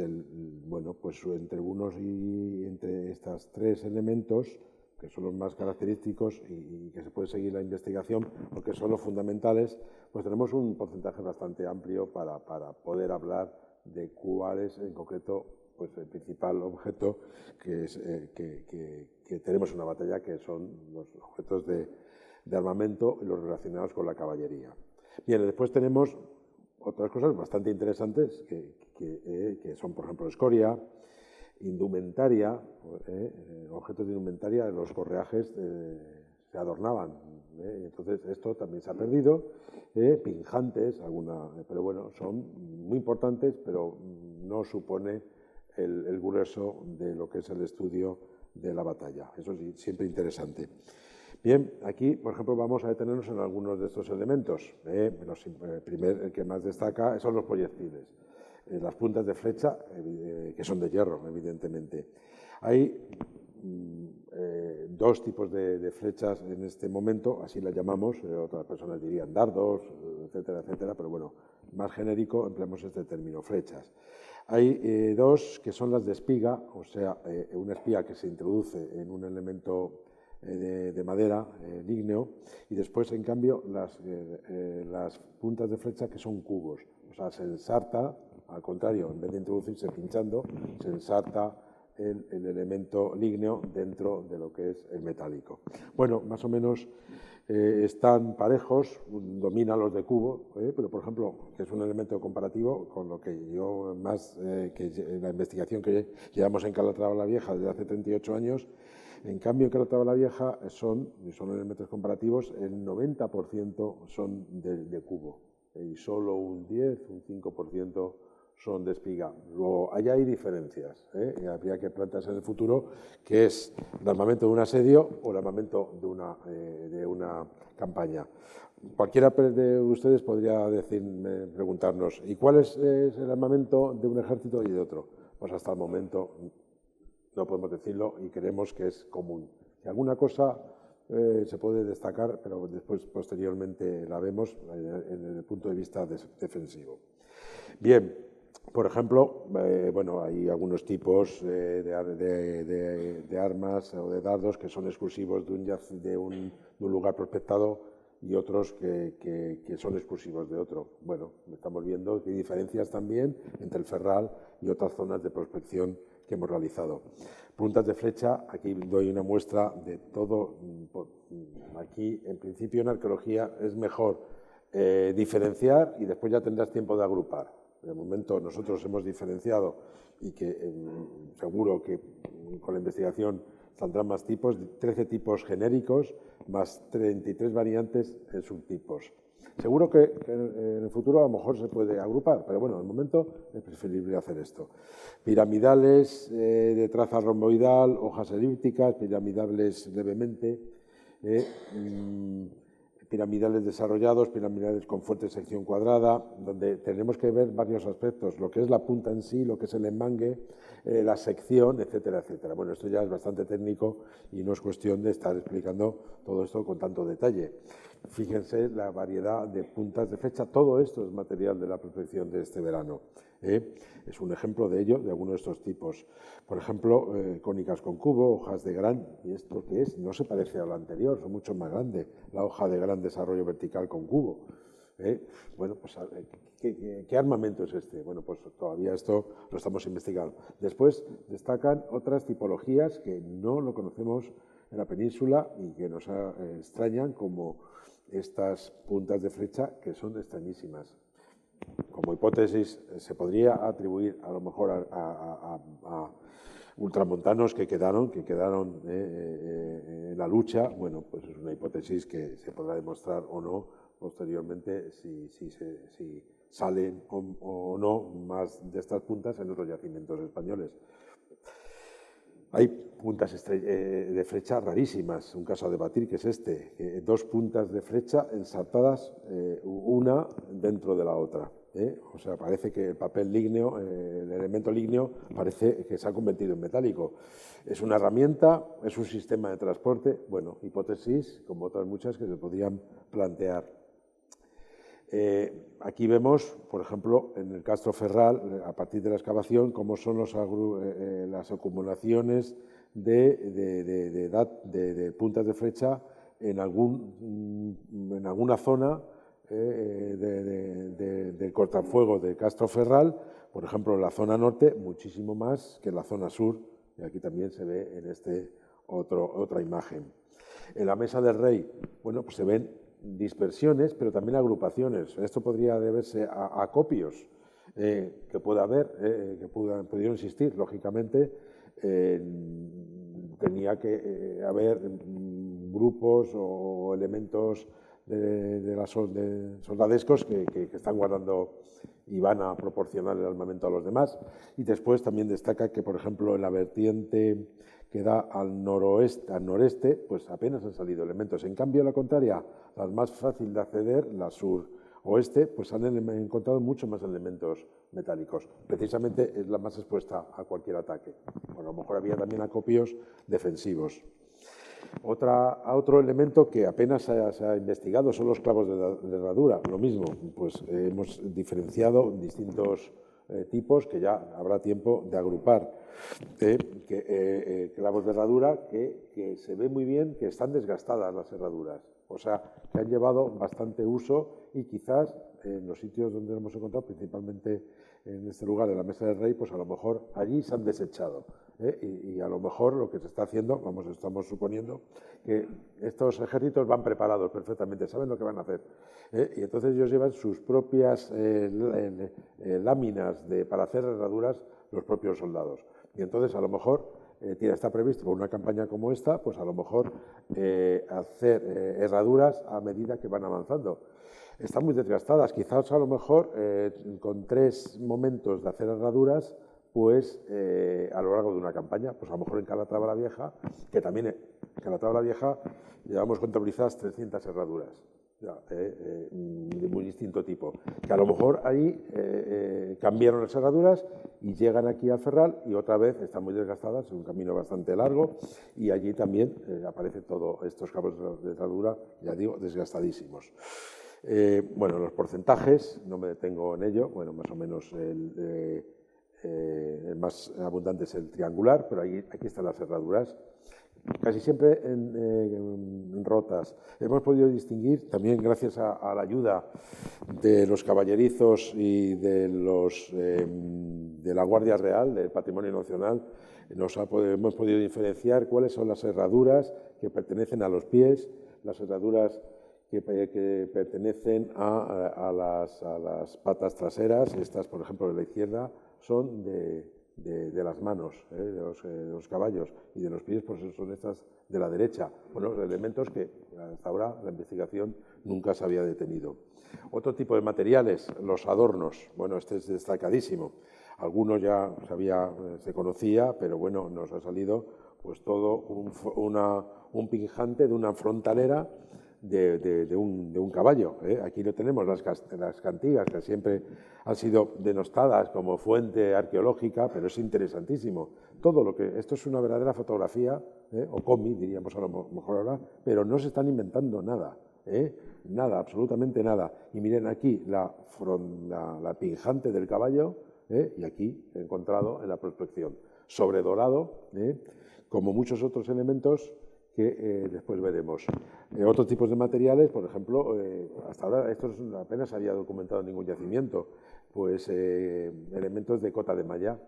Speaker 4: bueno, pues entre estos tres elementos, que son los más característicos y que se puede seguir la investigación porque son los fundamentales, pues tenemos un porcentaje bastante amplio para poder hablar de cuál es en concreto pues el principal objeto que tenemos en una batalla, que son los objetos de armamento y los relacionados con la caballería. Bien, después tenemos otras cosas bastante interesantes que son, por ejemplo, escoria, indumentaria, objetos de indumentaria, los correajes se adornaban, entonces esto también se ha perdido, pinjantes, pero bueno, son muy importantes, pero no supone el grueso de lo que es el estudio de la batalla. Eso sí, siempre interesante. Bien, aquí, por ejemplo, vamos a detenernos en algunos de estos elementos. El que más destaca son los proyectiles. Las puntas de flecha, que son de hierro, evidentemente. Hay dos tipos de flechas en este momento, así las llamamos, otras personas dirían dardos, etcétera, etcétera, pero bueno, más genérico empleamos este término, flechas. Hay dos que son las de espiga, o sea, una espiga que se introduce en un elemento de madera, lígneo, y después, en cambio, las puntas de flecha que son cubos, o sea, se ensarta. Al contrario, en vez de introducirse pinchando, se ensarta el elemento lígneo dentro de lo que es el metálico. Bueno, más o menos están parejos, dominan los de cubo, pero por ejemplo, que es un elemento comparativo con lo que yo más, que la investigación que llevamos en Calatrava la Vieja desde hace 38 años, en cambio en Calatrava la Vieja son elementos comparativos, el 90% son de cubo y solo un 10, un 5% son de espiga. Luego, allá hay diferencias, y habría que plantearse en el futuro qué es el armamento de un asedio o el armamento de una campaña. Cualquiera de ustedes podría preguntarnos, ¿y cuál es el armamento de un ejército y de otro? Pues hasta el momento no podemos decirlo y creemos que es común. Que alguna cosa se puede destacar, pero después, posteriormente, la vemos en el punto de vista defensivo. Bien. Por ejemplo, bueno, hay algunos tipos de armas o de dardos que son exclusivos de un lugar prospectado y otros que son exclusivos de otro. Bueno, estamos viendo que hay diferencias también entre el Ferral y otras zonas de prospección que hemos realizado. Puntas de flecha, aquí doy una muestra de todo. Aquí, en principio, en arqueología es mejor diferenciar y después ya tendrás tiempo de agrupar. De momento nosotros hemos diferenciado y que seguro que con la investigación saldrán más tipos, 13 tipos genéricos más 33 variantes en subtipos. Seguro que en el futuro a lo mejor se puede agrupar, pero bueno, de momento es preferible hacer esto. Piramidales de traza romboidal, hojas elípticas, piramidales levemente, piramidales desarrollados, piramidales con fuerte sección cuadrada, donde tenemos que ver varios aspectos, lo que es la punta en sí, lo que es el enmangue, la sección, etcétera, etcétera. Bueno, esto ya es bastante técnico y no es cuestión de estar explicando todo esto con tanto detalle. Fíjense la variedad de puntas de flecha, todo esto es material de la protección de este verano. Es un ejemplo de ello, de alguno de estos tipos. Por ejemplo, cónicas con cubo, hojas de gran, ¿y esto qué es? No se parece a lo anterior, son mucho más grandes, la hoja de gran desarrollo vertical con cubo. Bueno, pues, ¿qué armamento es este? Bueno, pues todavía esto lo estamos investigando. Después destacan otras tipologías que no lo conocemos en la península y que nos extrañan, como estas puntas de flecha, que son extrañísimas. Como hipótesis, se podría atribuir a lo mejor a ultramontanos que quedaron en la lucha. Bueno, pues es una hipótesis que se podrá demostrar o no posteriormente si salen o no más de estas puntas en otros yacimientos españoles. Hay puntas de flecha rarísimas, un caso a debatir que es este, dos puntas de flecha ensartadas una dentro de la otra. O sea, parece que el papel lígneo, el elemento lígneo, parece que se ha convertido en metálico. Es una herramienta, es un sistema de transporte, bueno, hipótesis, como otras muchas que se podían plantear. Aquí vemos, por ejemplo, en el Castro Ferral, a partir de la excavación, cómo son las acumulaciones de puntas de flecha en alguna zona del cortafuegos de Castro Ferral, por ejemplo, en la zona norte, muchísimo más que en la zona sur, y aquí también se ve en otra imagen. En la Mesa del Rey, bueno, pues se ven dispersiones, pero también agrupaciones. Esto podría deberse a acopios que pueda haber, que pudieron existir. Lógicamente, tenía que haber grupos o elementos de soldadescos que están guardando y van a proporcionar el armamento a los demás. Y después también destaca que, por ejemplo, en la vertiente que da al noreste, pues apenas han salido elementos. En cambio, la contraria, la más fácil de acceder, la suroeste, pues han encontrado mucho más elementos metálicos. Precisamente es la más expuesta a cualquier ataque. Bueno, a lo mejor había también acopios defensivos. Otro elemento que apenas se ha investigado son los clavos de herradura. Lo mismo, pues hemos diferenciado distintos tipos que ya habrá tiempo de agrupar. Clavos de herradura que se ve muy bien que están desgastadas las herraduras, o sea, que han llevado bastante uso y quizás en los sitios donde hemos encontrado, principalmente en este lugar de la Mesa del Rey, pues a lo mejor allí se han desechado. Y a lo mejor lo que se está haciendo, estamos suponiendo que estos ejércitos van preparados perfectamente, saben lo que van a hacer. Y entonces ellos llevan sus propias láminas para hacer herraduras, los propios soldados. Y entonces a lo mejor está previsto por una campaña como esta, pues a lo mejor hacer herraduras a medida que van avanzando. Están muy desgastadas, quizás a lo mejor con 3 momentos de hacer herraduras, pues a lo largo de una campaña, pues a lo mejor en Calatrava la Vieja, que también en Calatrava la Vieja llevamos contabilizadas 300 herraduras, de muy distinto tipo, que a lo mejor ahí cambiaron las herraduras y llegan aquí al Ferral y otra vez están muy desgastadas, es un camino bastante largo y allí también aparecen todos estos cabos de herradura, ya digo, desgastadísimos. Bueno, los porcentajes, no me detengo en ello, bueno, más o menos el más abundante es el triangular, pero aquí están las herraduras, casi siempre en rotas. Hemos podido distinguir, también gracias a la ayuda de los caballerizos y de la Guardia Real, del Patrimonio Nacional, hemos podido diferenciar cuáles son las herraduras que pertenecen a los pies, las herraduras que pertenecen a las patas traseras. Estas, por ejemplo, de la izquierda, son de las manos, de los caballos, y de los pies, pues son estas de la derecha. Bueno, elementos que hasta ahora la investigación nunca se había detenido. Otro tipo de materiales, los adornos. Bueno, este es destacadísimo. Algunos ya se conocía, pero bueno, nos ha salido pues todo un pinjante de una frontalera de un caballo. Aquí lo tenemos, las cantigas, que siempre han sido denostadas como fuente arqueológica, pero es interesantísimo. Todo lo que, esto es una verdadera fotografía, o cómic, diríamos a lo mejor ahora, pero no se están inventando nada. Nada, absolutamente nada. Y miren aquí la pinjante del caballo, y aquí he encontrado en la prospección sobredorado, como muchos otros elementos que después veremos. Otros tipos de materiales, por ejemplo, hasta ahora esto apenas había documentado en ningún yacimiento, pues elementos de cota de malla,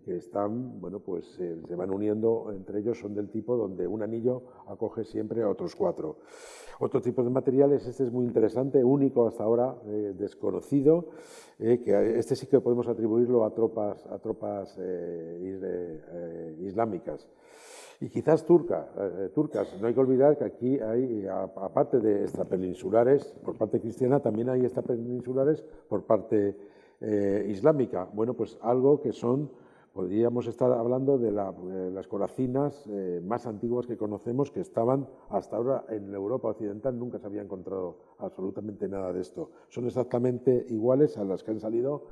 Speaker 4: que están, bueno, pues se van uniendo entre ellos, son del tipo donde un anillo acoge siempre a otros 4. Otro tipo de materiales, este es muy interesante, único hasta ahora, desconocido, que este sí que podemos atribuirlo a tropas islámicas. Y quizás turcas. No hay que olvidar que aquí hay, aparte de extrapeninsulares, por parte cristiana, también hay extrapeninsulares por parte islámica. Bueno, pues algo que son, podríamos estar hablando de las coracinas más antiguas que conocemos, que estaban hasta ahora en Europa occidental, nunca se había encontrado absolutamente nada de esto. Son exactamente iguales a las que han salido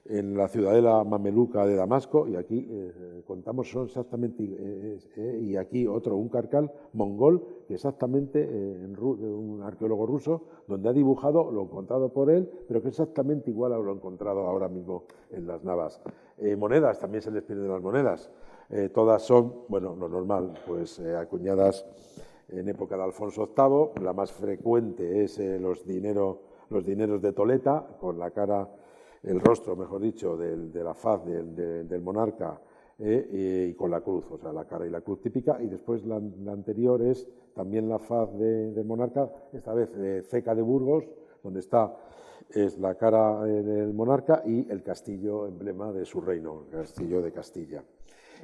Speaker 4: en la ciudadela mameluca de Damasco, y aquí contamos, son exactamente, y aquí otro, un carcal mongol, que exactamente, un arqueólogo ruso, donde ha dibujado lo encontrado por él, pero que es exactamente igual a lo encontrado ahora mismo en las Navas. Monedas, también se les pierden las monedas. Todas son, bueno, lo normal, pues acuñadas en época de Alfonso VIII. La más frecuente es los dineros de Toleta, con la cara, el rostro, mejor dicho, de la faz del monarca, y con la cruz, o sea, la cara y la cruz típica. Y después la anterior es también la faz del monarca, esta vez ceca de Burgos, donde es la cara del monarca y el castillo emblema de su reino, el castillo de Castilla.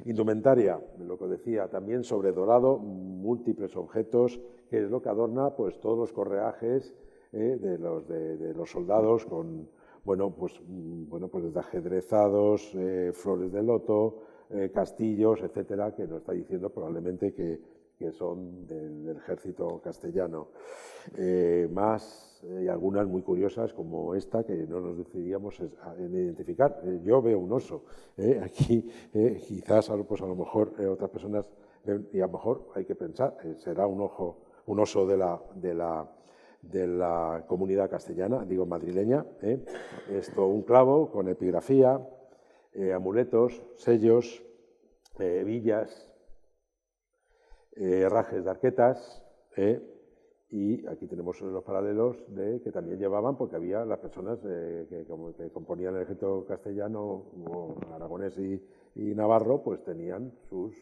Speaker 4: Indumentaria, lo que decía, también sobredorado, múltiples objetos, que es lo que adorna pues todos los correajes de los soldados, con pues desde ajedrezados, flores de loto, castillos, etcétera, que nos está diciendo probablemente que son del ejército castellano. Y algunas muy curiosas, como esta, que no nos decidíamos en identificar. Yo veo un oso. Aquí quizás pues a lo mejor otras personas, y a lo mejor hay que pensar, será un oso de la comunidad castellana, digo madrileña. Esto, un clavo con epigrafía, amuletos, sellos, villas, herrajes de arquetas, y aquí tenemos los paralelos que también llevaban, porque había las personas que componían el ejército castellano, o aragonés y navarro, pues tenían sus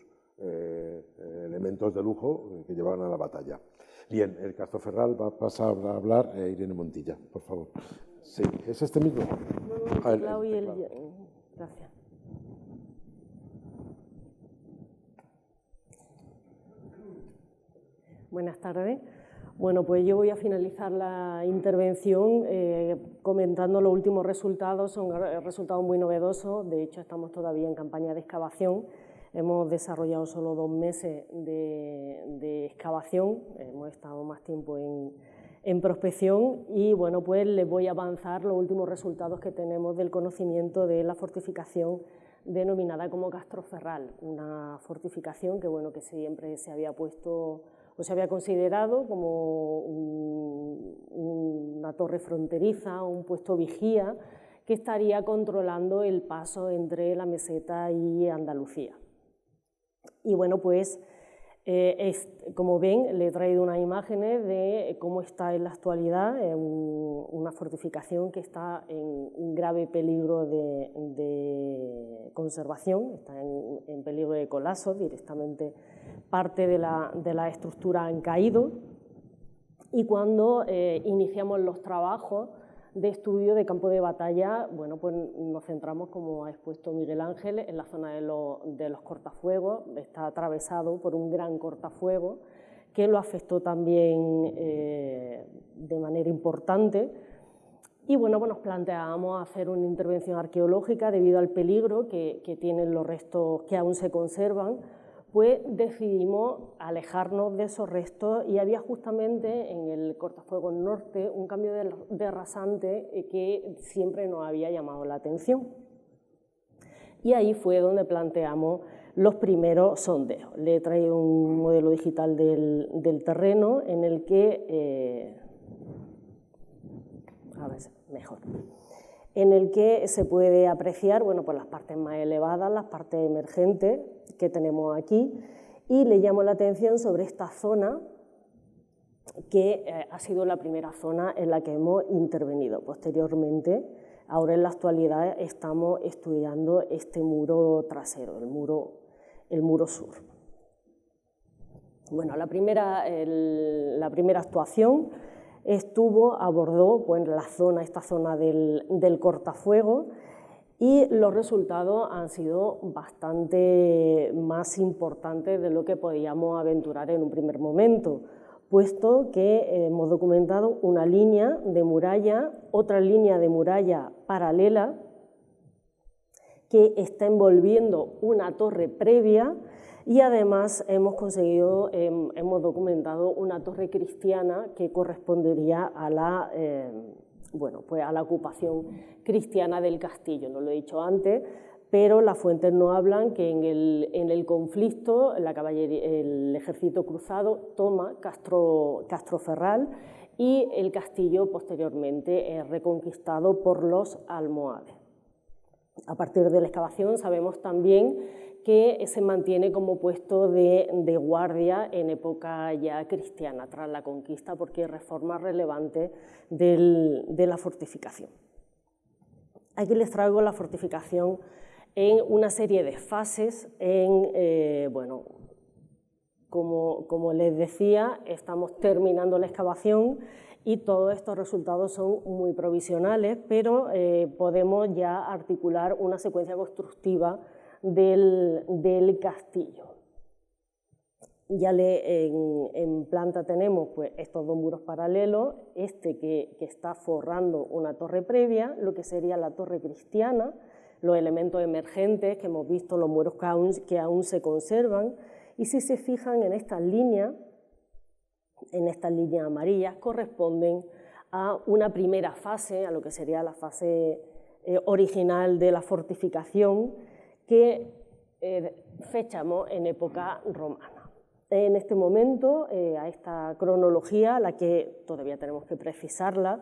Speaker 4: elementos de lujo que llevaban a la batalla. Bien, el Castoferral va a pasar a hablar Irene Montilla, por favor. Sí, ¿es este mismo?
Speaker 5: Gracias. Buenas tardes. Bueno, pues yo voy a finalizar la intervención comentando los últimos resultados. Son resultados muy novedosos. De hecho, estamos todavía en campaña de excavación. Hemos desarrollado solo 2 meses de excavación. Hemos estado más tiempo en prospección y, bueno, pues les voy a avanzar los últimos resultados que tenemos del conocimiento de la fortificación denominada como Castroferral, una fortificación que, bueno, que siempre se había puesto o se había considerado como una torre fronteriza, un puesto vigía que estaría controlando el paso entre la meseta y Andalucía. Y bueno, pues como ven, le he traído unas imágenes de cómo está en la actualidad una fortificación que está en un grave peligro de conservación, está en peligro de colapso, directamente parte de la estructura han caído, y cuando iniciamos los trabajos de estudio de campo de batalla, bueno, pues nos centramos, como ha expuesto Miguel Ángel, en la zona de los cortafuegos. Está atravesado por un gran cortafuegos que lo afectó también de manera importante. Y bueno, pues nos planteábamos hacer una intervención arqueológica debido al peligro que tienen los restos que aún se conservan, pues decidimos alejarnos de esos restos y había justamente en el cortafuegos norte un cambio de rasante que siempre nos había llamado la atención. Y ahí fue donde planteamos los primeros sondeos. Le he traído un modelo digital del terreno en el que, a ver, mejor, en el que se puede apreciar, bueno, pues las partes más elevadas, las partes emergentes que tenemos aquí, y le llamo la atención sobre esta zona que ha sido la primera zona en la que hemos intervenido. Posteriormente, ahora en la actualidad estamos estudiando este muro trasero, el muro sur. Bueno, la primera actuación abordó pues, esta zona del cortafuego, y los resultados han sido bastante más importantes de lo que podíamos aventurar en un primer momento, puesto que hemos documentado una línea de muralla, otra línea de muralla paralela que está envolviendo una torre previa, y además hemos documentado una torre cristiana que correspondería a la ocupación cristiana del castillo. No lo he dicho antes, pero las fuentes nos hablan que en el conflicto el ejército cruzado toma Castroferral, y el castillo posteriormente es reconquistado por los almohades. A partir de la excavación sabemos también que se mantiene como puesto de guardia en época ya cristiana, tras la conquista, porque hay reformas relevantes de la fortificación. Aquí les traigo la fortificación en una serie de fases. Como les decía, estamos terminando la excavación y todos estos resultados son muy provisionales, pero podemos ya articular una secuencia constructiva del castillo. Ya en planta tenemos pues, estos dos muros paralelos, que está forrando una torre previa, lo que sería la torre cristiana, los elementos emergentes que hemos visto, los muros que aún se conservan, y si se fijan en estas líneas amarillas, corresponden a una primera fase, a lo que sería la fase original de la fortificación, que fechamos en época romana. En este momento, a esta cronología, a la que todavía tenemos que precisarla,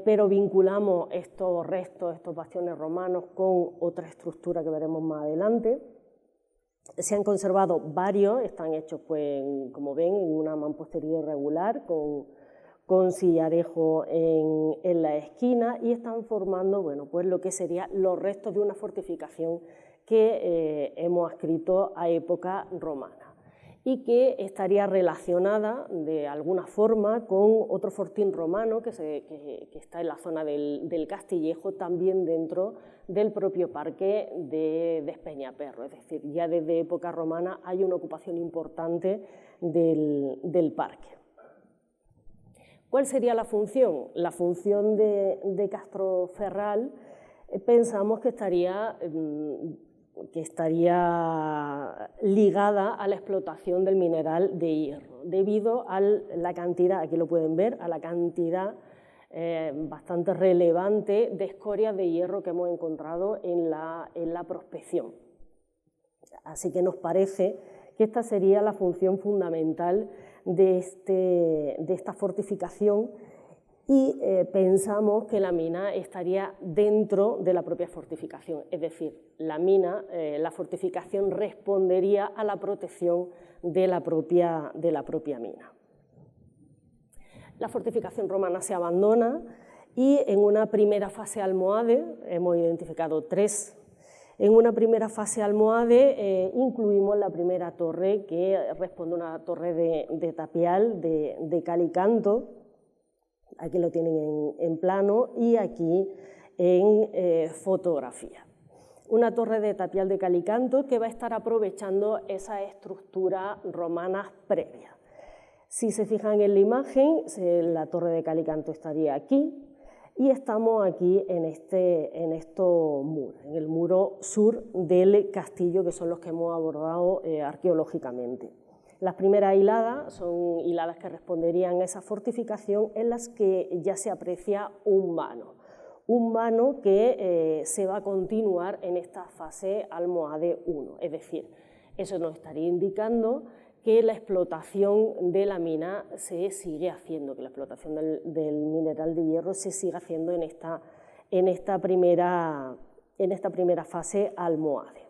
Speaker 5: pero vinculamos estos restos, estos bastiones romanos, con otra estructura que veremos más adelante. Se han conservado varios, están hechos, pues, como ven, en una mampostería irregular, con sillarejo en la esquina, y están formando pues lo que serían los restos de una fortificación que hemos adscrito a época romana, y que estaría relacionada de alguna forma con otro fortín romano que está en la zona del Castillejo, también dentro del propio parque de Despeñaperro. Es decir, ya desde época romana hay una ocupación importante del parque. ¿Cuál sería la función? La función de Castroferral pensamos que estaría ligada a la explotación del mineral de hierro, debido a la cantidad, aquí lo pueden ver, a la cantidad bastante relevante de escorias de hierro que hemos encontrado en la prospección. Así que nos parece que esta sería la función fundamental de esta fortificación, y pensamos que la mina estaría dentro de la propia fortificación, es decir, la fortificación respondería a la protección de la propia mina. La fortificación romana se abandona, y en una primera fase almohade, hemos identificado 3, en una primera fase almohade incluimos la primera torre, que responde a una torre de tapial de cal y canto. Aquí lo tienen en plano y aquí en fotografía. Una torre de tapial de cal y canto que va a estar aprovechando esa estructura romana previa. Si se fijan en la imagen, la torre de cal y canto estaría aquí, y estamos aquí en estos muros, en el muro sur del castillo, que son los que hemos abordado arqueológicamente. Las primeras hiladas son hiladas que responderían a esa fortificación en las que ya se aprecia un vano que se va a continuar en esta fase almohade 1, es decir, eso nos estaría indicando que la explotación de la mina se sigue haciendo, que la explotación del mineral de hierro se sigue haciendo en esta primera fase almohade.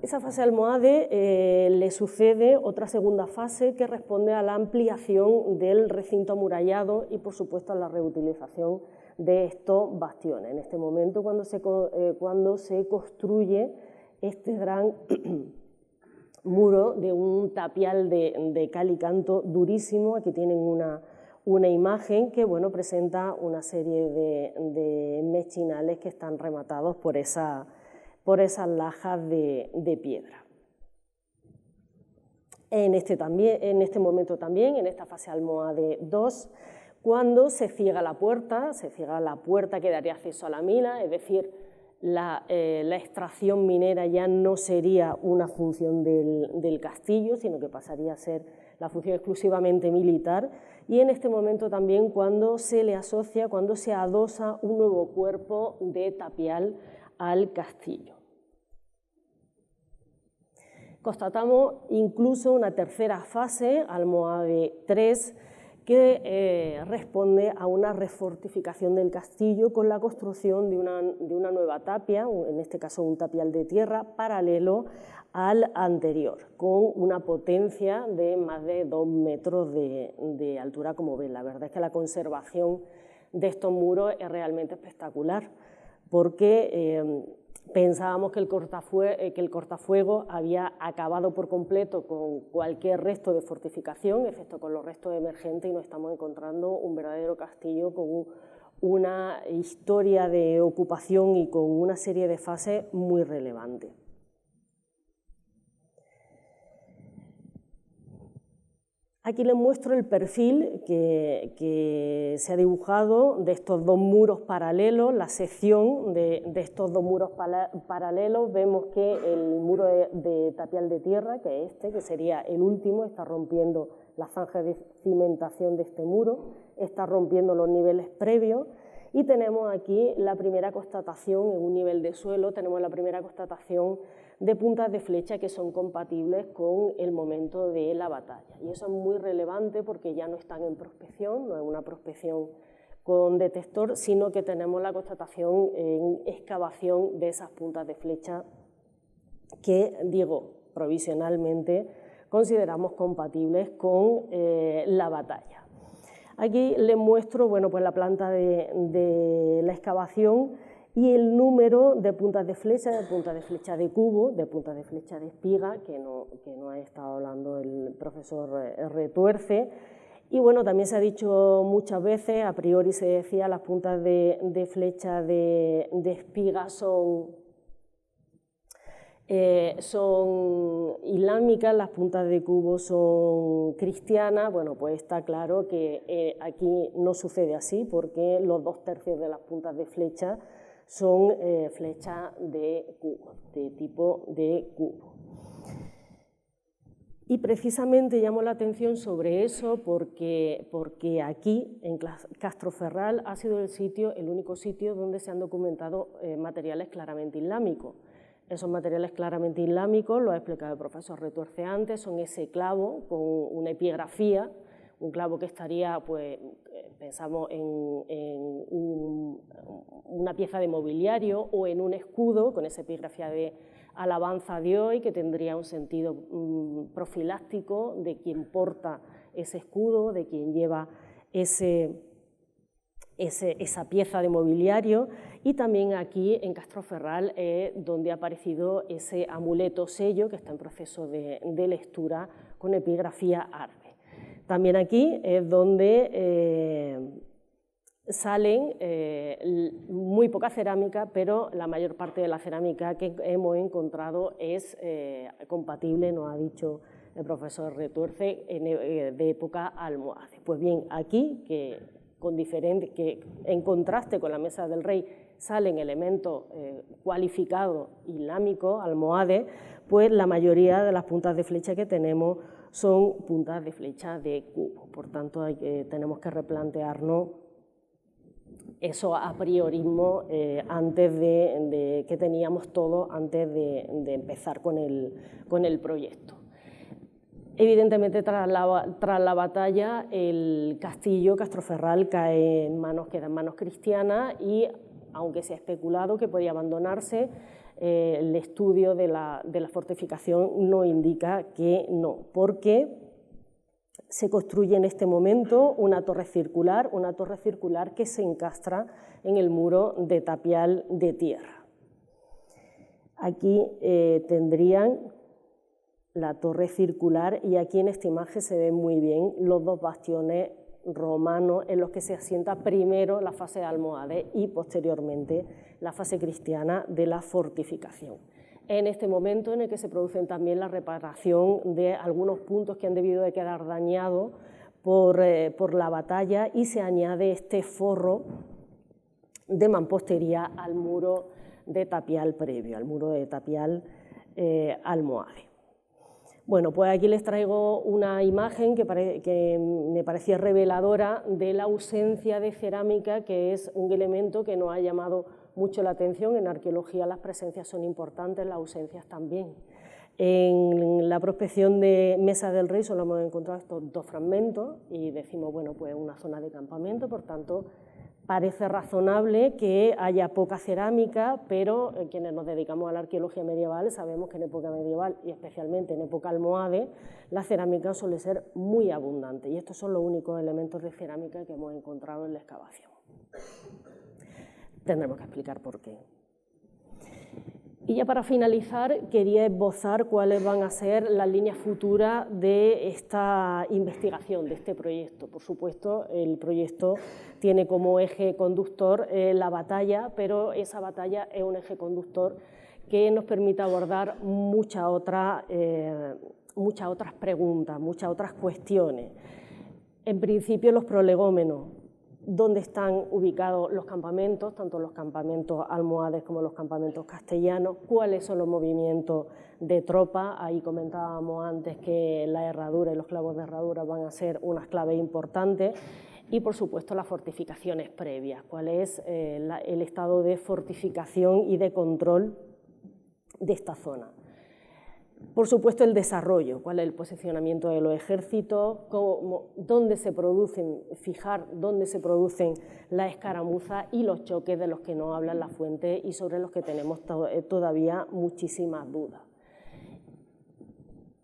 Speaker 5: Esa fase almohade le sucede otra segunda fase que responde a la ampliación del recinto amurallado y, por supuesto, a la reutilización de estos bastiones. En este momento, cuando se construye este gran muro de un tapial de cal y canto durísimo. Aquí tienen una imagen que presenta una serie de mechinales que están rematados por esas lajas de piedra. En este momento también, en esta fase almohade 2, cuando se ciega la puerta que daría acceso a la mina, es decir, la extracción minera ya no sería una función del castillo, sino que pasaría a ser la función exclusivamente militar, y en este momento también cuando se le asocia, cuando se adosa un nuevo cuerpo de tapial al castillo. Constatamos incluso una tercera fase, almohade 3, que responde a una refortificación del castillo con la construcción de una nueva tapia, en este caso un tapial de tierra, paralelo al anterior, con una potencia de más de 2 metros de altura, como ven. La verdad es que la conservación de estos muros es realmente espectacular, porque pensábamos que el cortafuego había acabado por completo con cualquier resto de fortificación, excepto con los restos emergentes, y nos estamos encontrando un verdadero castillo con una historia de ocupación y con una serie de fases muy relevantes. Aquí les muestro el perfil que se ha dibujado de estos dos muros paralelos, la sección de estos dos muros paralelos. Vemos que el muro de tapial de tierra, que es que sería el último, está rompiendo la zanja de cimentación de este muro, está rompiendo los niveles previos, y tenemos aquí la primera constatación en un nivel de suelo, tenemos la primera constatación de puntas de flecha que son compatibles con el momento de la batalla. Y eso es muy relevante porque ya no están en prospección, no es una prospección con detector, sino que tenemos la constatación en excavación de esas puntas de flecha que, digo, provisionalmente consideramos compatibles con la batalla. Aquí les muestro pues la planta de la excavación y el número de puntas de flecha de cubo, de puntas de flecha de espiga, que no ha estado hablando el profesor Retuerce. Y bueno, también se ha dicho muchas veces, a priori se decía, las puntas de flecha de espiga son islámicas, las puntas de cubo son cristianas. Bueno, pues está claro que aquí no sucede así, porque los 2/3 de las puntas de flecha son flechas de cubo, de tipo de cubo. Y precisamente llamo la atención sobre eso porque aquí, en Castroferral, ha sido el único sitio donde se han documentado materiales claramente islámicos. Esos materiales claramente islámicos, lo ha explicado el profesor Retuerce antes, son ese clavo con una epigrafía, un clavo que estaría, pues, pensamos en una pieza de mobiliario o en un escudo con esa epigrafía de alabanza a Dios, y que tendría un sentido profiláctico de quien porta ese escudo, de quien lleva esa pieza de mobiliario. Y también aquí en Castroferral es donde ha aparecido ese amuleto sello que está en proceso de lectura con epigrafía árabe. También aquí es donde salen muy poca cerámica, pero la mayor parte de la cerámica que hemos encontrado es compatible, nos ha dicho del profesor Retuerce de época almohade. Pues bien, aquí, que en contraste con la Mesa del Rey salen elementos cualificados islámicos, almohades, pues la mayoría de las puntas de flecha que tenemos son puntas de flecha de cubo. Por tanto, tenemos que replantearnos eso a priorismo antes que teníamos todo antes de empezar con el proyecto. Evidentemente, tras la batalla, el castillo Castroferral queda en manos cristianas y, aunque se ha especulado que podía abandonarse, el estudio de la fortificación no indica que no, porque se construye en este momento una torre circular que se encastra en el muro de tapial de tierra. Aquí tendrían la torre circular y aquí en esta imagen se ven muy bien los dos bastiones romanos en los que se asienta primero la fase almohade y posteriormente la fase cristiana de la fortificación. En este momento en el que se produce también la reparación de algunos puntos que han debido de quedar dañados por la batalla y se añade este forro de mampostería al muro de tapial previo, al muro de tapial almohade. Bueno, pues aquí les traigo una imagen que me parecía reveladora de la ausencia de cerámica, que es un elemento que nos ha llamado mucho la atención. En arqueología las presencias son importantes, las ausencias también. En la prospección de Mesa del Rey solo hemos encontrado estos dos fragmentos y decimos, bueno, pues una zona de campamento, por tanto, parece razonable que haya poca cerámica, pero quienes nos dedicamos a la arqueología medieval sabemos que en época medieval y especialmente en época almohade la cerámica suele ser muy abundante y estos son los únicos elementos de cerámica que hemos encontrado en la excavación. Tendremos que explicar por qué. Y ya para finalizar, quería esbozar cuáles van a ser las líneas futuras de esta investigación, de este proyecto. Por supuesto, el proyecto tiene como eje conductor la batalla, pero esa batalla es un eje conductor que nos permite abordar muchas otras preguntas, muchas otras cuestiones. En principio, los prolegómenos. Dónde están ubicados los campamentos, tanto los campamentos almohades como los campamentos castellanos, cuáles son los movimientos de tropa. Ahí comentábamos antes que la herradura y los clavos de herradura van a ser unas claves importantes y, por supuesto, las fortificaciones previas, cuál es el estado de fortificación y de control de esta zona. Por supuesto, el desarrollo, cuál es el posicionamiento de los ejércitos, dónde se producen, fijar dónde se producen las escaramuzas y los choques de los que nos hablan las fuentes y sobre los que tenemos todavía muchísimas dudas.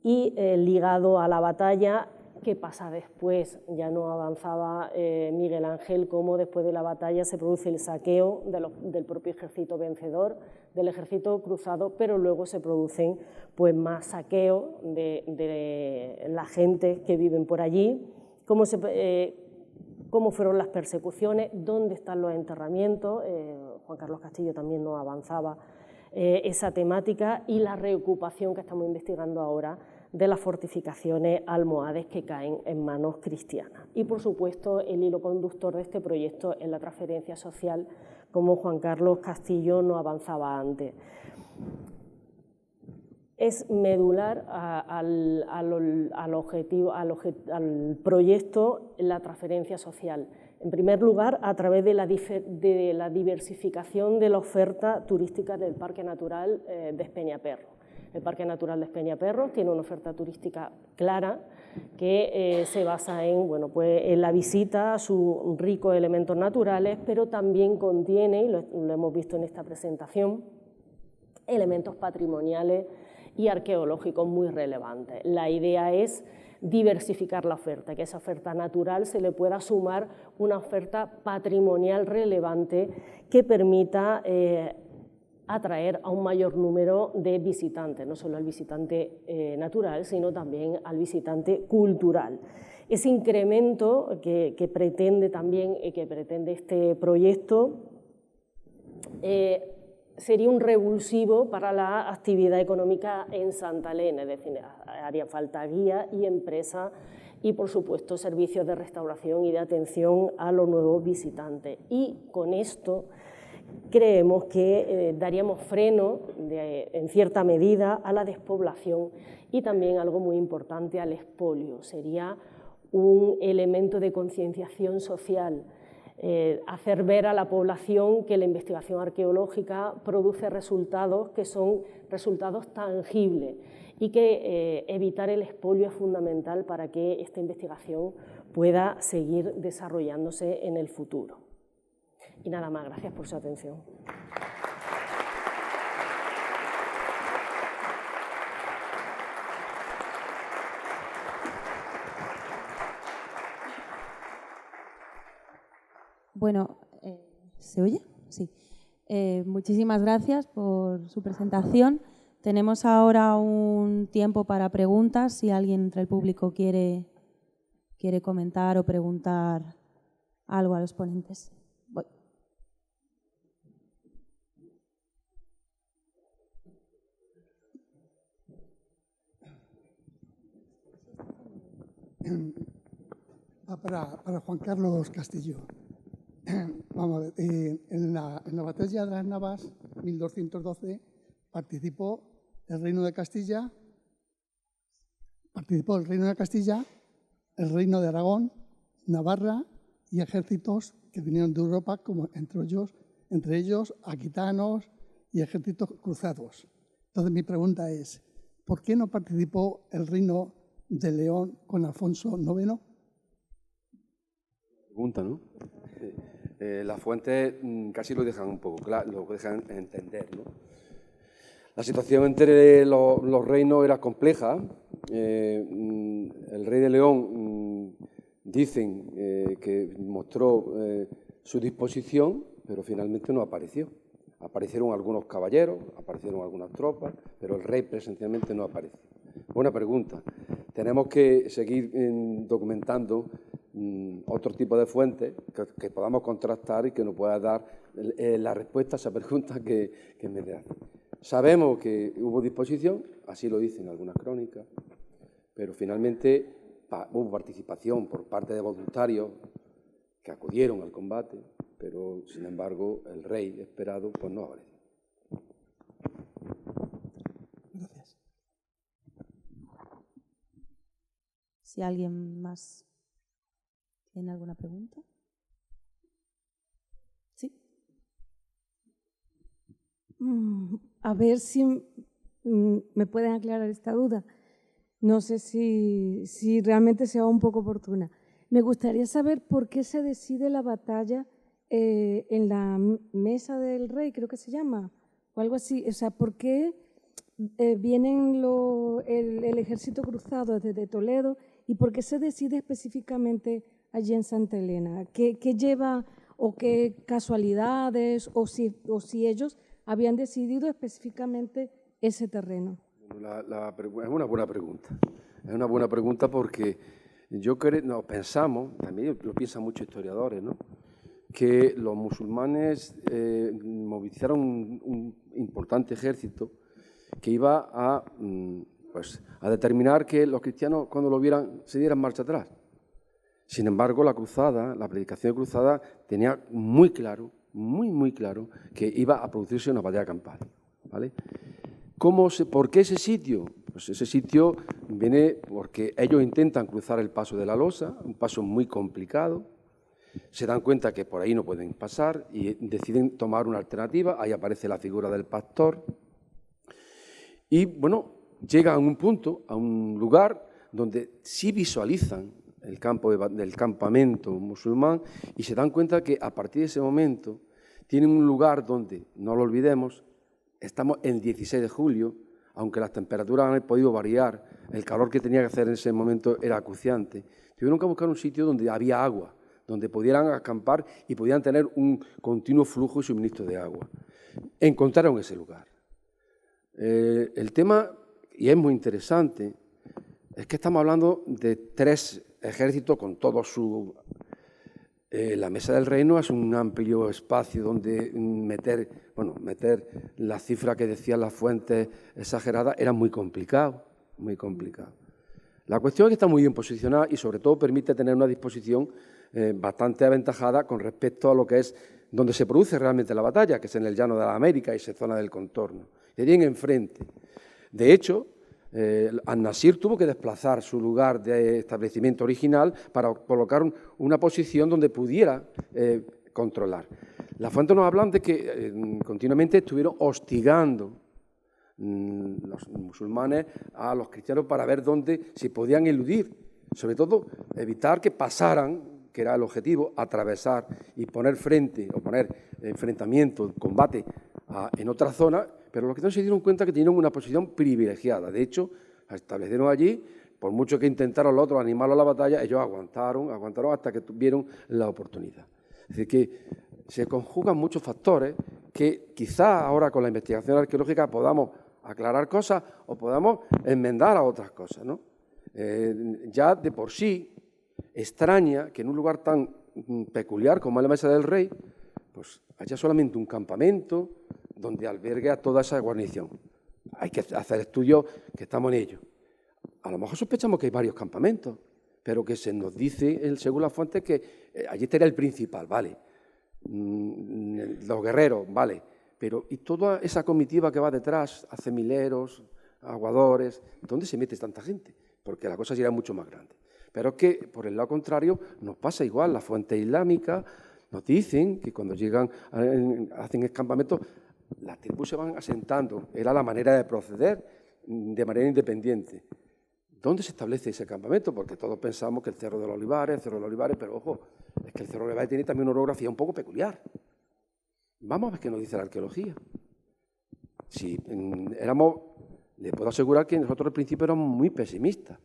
Speaker 5: Y ligado a la batalla, ¿qué pasa después? Ya nos avanzaba Miguel Ángel cómo después de la batalla se produce el saqueo del propio ejército vencedor, del ejército cruzado, pero luego se producen pues, más saqueos de la gente que viven por allí, cómo fueron las persecuciones, dónde están los enterramientos. Juan Carlos Castillo también nos avanzaba esa temática y la reocupación que estamos investigando ahora de las fortificaciones almohades que caen en manos cristianas. Y, por supuesto, el hilo conductor de este proyecto es la transferencia social, como Juan Carlos Castillo nos avanzaba antes. Es medular al proyecto la transferencia social. En primer lugar, a través de la diversificación de la oferta turística del Parque Natural de Espeñaperros. El Parque Natural de Espeñaperros tiene una oferta turística clara que se basa en la visita a sus ricos elementos naturales, pero también contiene, y lo hemos visto en esta presentación, elementos patrimoniales y arqueológicos muy relevantes. La idea es diversificar la oferta, que esa oferta natural se le pueda sumar una oferta patrimonial relevante que permita atraer a un mayor número de visitantes, no solo al visitante natural, sino también al visitante cultural. Ese incremento que pretende también que pretende este proyecto sería un revulsivo para la actividad económica en Santa Elena, es decir, haría falta guía y empresa y, por supuesto, servicios de restauración y de atención a los nuevos visitantes. Y con esto creemos que daríamos freno, en cierta medida, a la despoblación y también, algo muy importante, al expolio. Sería un elemento de concienciación social, hacer ver a la población que la investigación arqueológica produce resultados que son resultados tangibles y que evitar el expolio es fundamental para que esta investigación pueda seguir desarrollándose en el futuro. Y nada más, gracias por su atención.
Speaker 1: Bueno, ¿se oye? Sí. Muchísimas gracias por su presentación. Tenemos ahora un tiempo para preguntas, si alguien entre el público quiere comentar o preguntar algo a los ponentes. Voy.
Speaker 6: Para Juan Carlos Castillo. Vamos a ver, en la batalla de las Navas, 1212, participó el Reino de Castilla, el Reino de Aragón, Navarra y ejércitos que vinieron de Europa, como entre ellos aquitanos y ejércitos cruzados. Entonces mi pregunta es, ¿por qué no participó el Reino de León con Alfonso IX?
Speaker 2: Pregunta, ¿no? Las fuentes casi lo dejan un poco claro, lo dejan entender, ¿no? La situación entre los reinos era compleja. El rey de León dicen que mostró su disposición, pero finalmente no apareció. Aparecieron algunos caballeros, aparecieron algunas tropas, pero el rey presencialmente no apareció. Buena pregunta. Tenemos que seguir documentando otro tipo de fuentes que podamos contrastar y que nos pueda dar la respuesta a esa pregunta que me hace. Sabemos que hubo disposición, así lo dicen algunas crónicas, pero finalmente hubo participación por parte de voluntarios que acudieron al combate, pero sin embargo el rey esperado pues no apareció.
Speaker 6: Gracias.
Speaker 1: Si alguien más tiene alguna pregunta. Sí.
Speaker 7: A ver si me pueden aclarar esta duda. No sé si realmente sea un poco oportuna. Me gustaría saber por qué se decide la batalla en la mesa del rey, creo que se llama, o algo así. O sea, ¿por qué vienen el ejército cruzado desde Toledo y por qué se decide específicamente allí en Santa Elena? ¿Qué lleva o qué casualidades o si ellos habían decidido específicamente ese terreno?
Speaker 2: Es una buena pregunta. Es una buena pregunta porque pensamos, también lo piensan muchos historiadores, ¿no?, que los musulmanes movilizaron un importante ejército que iba a determinar que los cristianos, cuando lo vieran, se dieran marcha atrás. Sin embargo, la predicación de cruzada tenía muy claro, muy claro, que iba a producirse una batalla campal, ¿vale? ¿Por qué ese sitio? Pues ese sitio viene porque ellos intentan cruzar el paso de la Losa, un paso muy complicado, se dan cuenta que por ahí no pueden pasar y deciden tomar una alternativa. Ahí aparece la figura del pastor y, bueno, llegan a un punto, a un lugar donde sí visualizan el campo del campamento musulmán y se dan cuenta que a partir de ese momento tienen un lugar donde, no lo olvidemos, estamos el 16 de julio, aunque las temperaturas han podido variar, el calor que tenía que hacer en ese momento era acuciante. Tuvieron que buscar un sitio donde había agua, donde pudieran acampar y pudieran tener un continuo flujo y suministro de agua. Encontraron ese lugar. El tema, y es muy interesante, es que estamos hablando de 3 ejércitos con todo su... La Mesa del Reino es un amplio espacio donde meter la cifra que decían las fuentes exageradas era muy complicado, muy complicado. La cuestión es que está muy bien posicionada y sobre todo permite tener una disposición bastante aventajada con respecto a lo que es donde se produce realmente la batalla, que es en el Llano de la América y esa zona del contorno, y bien enfrente. De hecho, An-Nasir tuvo que desplazar su lugar de establecimiento original para colocar una posición donde pudiera controlar. Las fuentes nos hablan de que continuamente estuvieron hostigando los musulmanes a los cristianos para ver dónde se podían eludir, sobre todo evitar que pasaran, que era el objetivo, atravesar y poner frente o poner enfrentamiento, combate en otra zona, pero los cristianos se dieron cuenta que tenían una posición privilegiada. De hecho, establecieron allí, por mucho que intentaron los otros animarlos a la batalla, ellos aguantaron hasta que tuvieron la oportunidad. Es decir, que se conjugan muchos factores que quizá ahora con la investigación arqueológica podamos aclarar cosas o podamos enmendar a otras cosas, ¿no? Ya de por sí extraña que en un lugar tan peculiar como es la Mesa del Rey, pues haya solamente un campamento donde albergue a toda esa guarnición. Hay que hacer estudios, que estamos en ello. A lo mejor sospechamos que hay varios campamentos, pero que se nos dice, según las fuentes, que allí estaría el principal, ¿vale? Los guerreros, ¿vale? Pero ¿y toda esa comitiva que va detrás, acemileros, aguadores? ¿Dónde se mete tanta gente? Porque la cosa sería mucho más grande. Pero es que, por el lado contrario, nos pasa igual. Las fuentes islámicas nos dicen que cuando llegan, hacen el campamento, las tribus se van asentando. Era la manera de proceder de manera independiente. ¿Dónde se establece ese campamento? Porque todos pensamos que el Cerro de los Olivares, pero ojo, es que el Cerro de los Olivares tiene también una orografía un poco peculiar. Vamos a ver qué nos dice la arqueología. Si le puedo asegurar que nosotros al principio éramos muy pesimistas,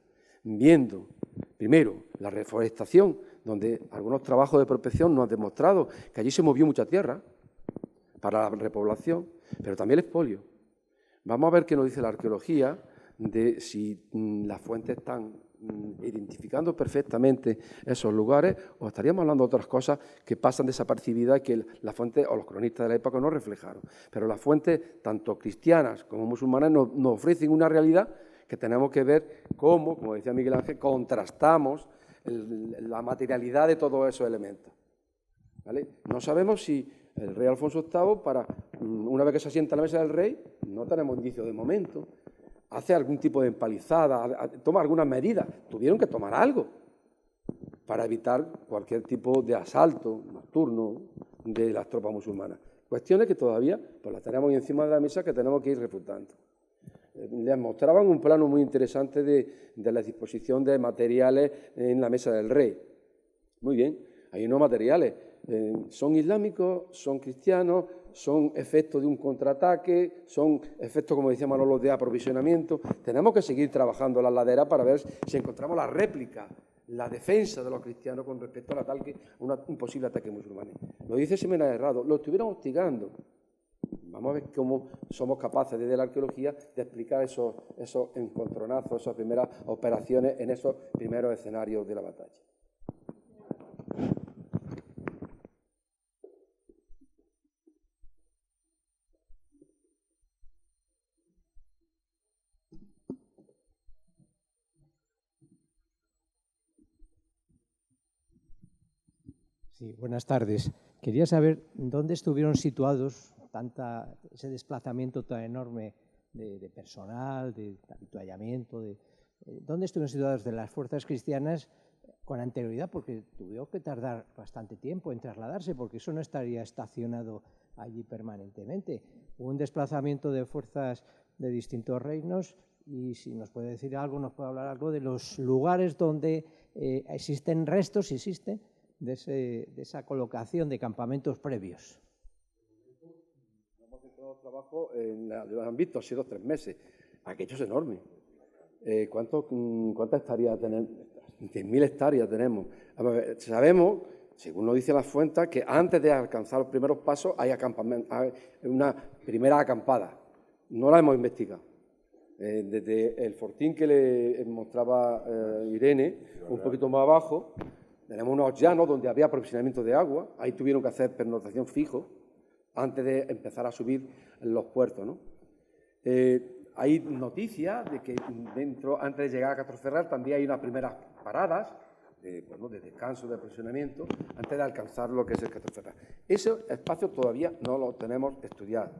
Speaker 2: viendo, primero, la reforestación, donde algunos trabajos de prospección nos han demostrado que allí se movió mucha tierra para la repoblación, pero también el expolio. Vamos a ver qué nos dice la arqueología de si las fuentes están identificando perfectamente esos lugares o estaríamos hablando de otras cosas que pasan desapercibidas que las fuentes o los cronistas de la época no reflejaron. Pero las fuentes, tanto cristianas como musulmanas, nos ofrecen una realidad que tenemos que ver cómo, como decía Miguel Ángel, contrastamos la materialidad de todos esos elementos. ¿Vale? No sabemos si el rey Alfonso VIII, una vez que se asienta a la Mesa del Rey, no tenemos indicio de momento, hace algún tipo de empalizada, toma algunas medidas. Tuvieron que tomar algo para evitar cualquier tipo de asalto nocturno de las tropas musulmanas. Cuestiones que todavía pues, las tenemos encima de la mesa que tenemos que ir refutando. Les mostraban un plano muy interesante de la disposición de materiales en la Mesa del Rey. Muy bien, hay unos materiales. Son islámicos, son cristianos, son efectos de un contraataque, son efectos, como decía Manolo, de aprovisionamiento. Tenemos que seguir trabajando las laderas para ver si encontramos la réplica, la defensa de los cristianos con respecto al ataque, un posible ataque musulmán. Lo dice Ximénez Errado, lo estuvieron hostigando. Vamos a ver cómo somos capaces desde la arqueología de explicar esos encontronazos, esas primeras operaciones en esos primeros escenarios de la batalla.
Speaker 8: Sí, buenas tardes. Quería saber dónde estuvieron situados ese desplazamiento tan enorme de personal, de habituallamiento, dónde estuvieron situados de las fuerzas cristianas con anterioridad, porque tuvieron que tardar bastante tiempo en trasladarse, porque eso no estaría estacionado allí permanentemente. Hubo un desplazamiento de fuerzas de distintos reinos y si nos puede decir algo, nos puede hablar algo de los lugares donde existen restos, de esa colocación de campamentos previos.
Speaker 2: Hemos hecho trabajo, lo han visto, ha sido 3 meses. Aquello es enorme. ¿Cuántas hectáreas tenemos? 10.000 hectáreas tenemos. Sabemos, según nos dicen las fuentes, que antes de alcanzar los primeros pasos hay una primera acampada. No la hemos investigado. Desde el fortín que le mostraba Irene, un poquito más abajo, Tenemos unos llanos donde había aprovisionamiento de agua, ahí tuvieron que hacer pernoctación fijo antes de empezar a subir en los puertos, ¿no? Hay noticias de que antes de llegar a Castroferral, también hay unas primeras paradas de descanso, de aprovisionamiento, antes de alcanzar lo que es el Castroferral. Ese espacio todavía no lo tenemos estudiado,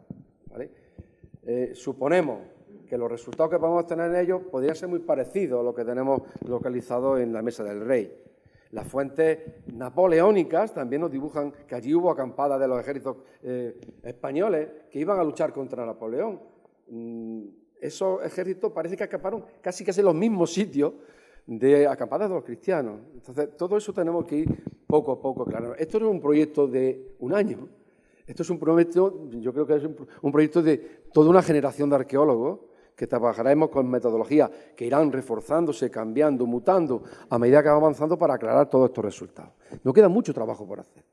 Speaker 2: ¿vale? Suponemos que los resultados que vamos a tener en ellos podrían ser muy parecidos a lo que tenemos localizado en la Mesa del Rey. Las fuentes napoleónicas también nos dibujan que allí hubo acampadas de los ejércitos españoles que iban a luchar contra Napoleón. Esos ejércitos parece que acamparon casi en los mismos sitios de acampadas de los cristianos. Entonces, todo eso tenemos que ir poco a poco aclarando. Esto no es un proyecto de un año. Esto es un proyecto, yo creo que es un proyecto de toda una generación de arqueólogos que trabajaremos con metodologías que irán reforzándose, cambiando, mutando a medida que va avanzando para aclarar todos estos resultados. Nos queda mucho trabajo por hacer.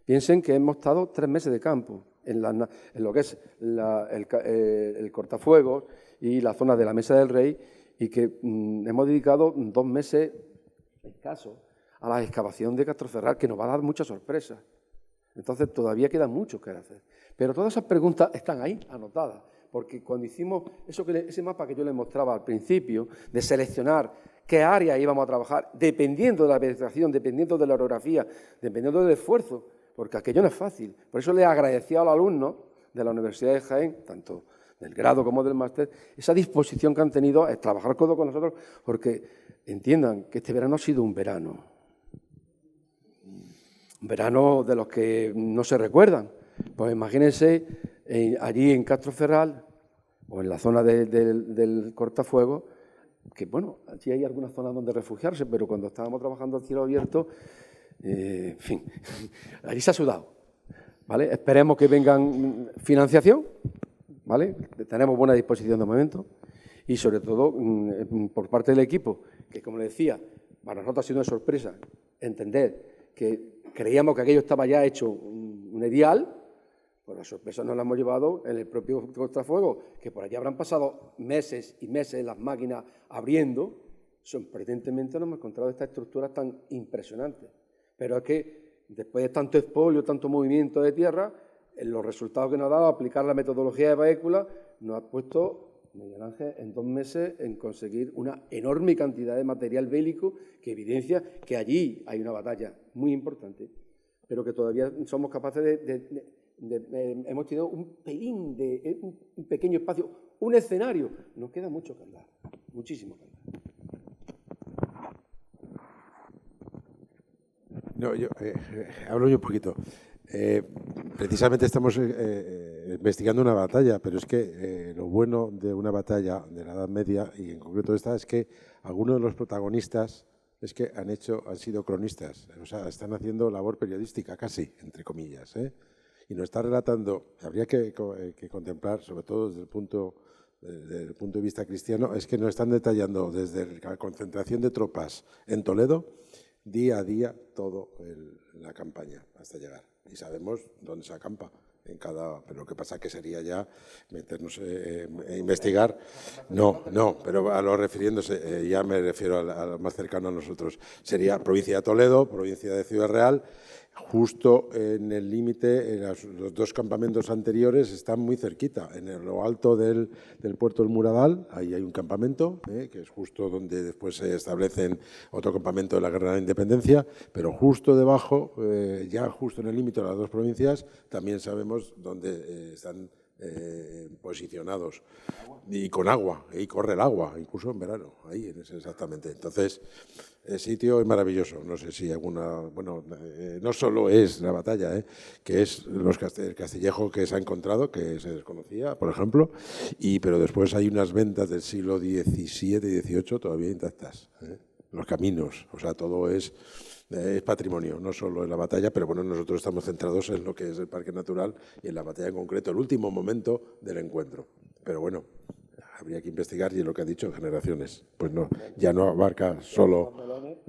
Speaker 2: Piensen que hemos estado 3 meses de campo en lo que es el cortafuegos y la zona de la Mesa del Rey y que hemos dedicado 2 meses escasos a la excavación de Castroferral, que nos va a dar muchas sorpresas. Entonces, todavía queda mucho que hacer. Pero todas esas preguntas están ahí, anotadas, porque cuando hicimos ese mapa que yo les mostraba al principio, de seleccionar qué áreas íbamos a trabajar, dependiendo de la vegetación, dependiendo de la orografía, dependiendo del esfuerzo, porque aquello no es fácil. Por eso les agradecía a los alumnos de la Universidad de Jaén, tanto del grado como del máster, esa disposición que han tenido a trabajar codo con nosotros, porque entiendan que este verano ha sido un verano de los que no se recuerdan. Pues imagínense allí en Castroferral o en la zona del cortafuegos, que bueno, allí hay algunas zonas donde refugiarse, pero cuando estábamos trabajando a cielo abierto, en fin, allí se ha sudado, ¿vale? Esperemos que vengan financiación, ¿vale? Tenemos buena disposición de momento y sobre todo por parte del equipo, que como le decía, para nosotros ha sido una sorpresa entender que creíamos que aquello estaba ya hecho un edial, pues la sorpresa nos la hemos llevado en el propio cortafuegos, que por allí habrán pasado meses y meses las máquinas abriendo. Sorprendentemente nos hemos encontrado estas estructuras tan impresionantes. Pero es que después de tanto expolio, tanto movimiento de tierra, los resultados que nos ha dado aplicar la metodología de Baécula nos ha puesto, Miguel Ángel, en 2 meses en conseguir una enorme cantidad de material bélico que evidencia que allí hay una batalla muy importante, pero que todavía somos capaces hemos tenido un pequeño espacio, un escenario. Nos queda mucho que andar, muchísimo que andar.
Speaker 4: No, yo hablo yo un poquito. Precisamente estamos investigando una batalla, pero es que lo bueno de una batalla de la Edad Media, y en concreto esta, es que algunos de los protagonistas es que han sido cronistas, o sea, están haciendo labor periodística casi, entre comillas, y nos está relatando, habría que contemplar, sobre todo desde el punto de vista cristiano, es que nos están detallando desde la concentración de tropas en Toledo, día a día, todo la campaña hasta llegar. Y sabemos dónde se acampa pero lo que pasa que sería ya meternos a investigar. No, pero a lo refiriéndose, ya me refiero a lo más cercano a nosotros. Sería provincia de Toledo, provincia de Ciudad Real. Justo en el límite, los 2 campamentos anteriores están muy cerquita. En lo alto del puerto del Muradal, ahí hay un campamento, que es justo donde después se establecen otro campamento de la Guerra de la Independencia, pero justo debajo, ya justo en el límite de las 2 provincias, también sabemos dónde están posicionados. Y con agua, y corre el agua, incluso en verano, ahí exactamente. Entonces, el sitio es maravilloso. No sé si no solo es la batalla, que es el castillejo que se ha encontrado, que se desconocía, por ejemplo, pero después hay unas ventas del siglo XVII y XVIII todavía intactas. Los caminos, o sea, todo es patrimonio, no solo en la batalla, pero bueno, nosotros estamos centrados en lo que es el Parque Natural y en la batalla en concreto, el último momento del encuentro. Pero bueno, habría que investigar y es lo que ha dicho, generaciones. Pues no, ya no abarca solo,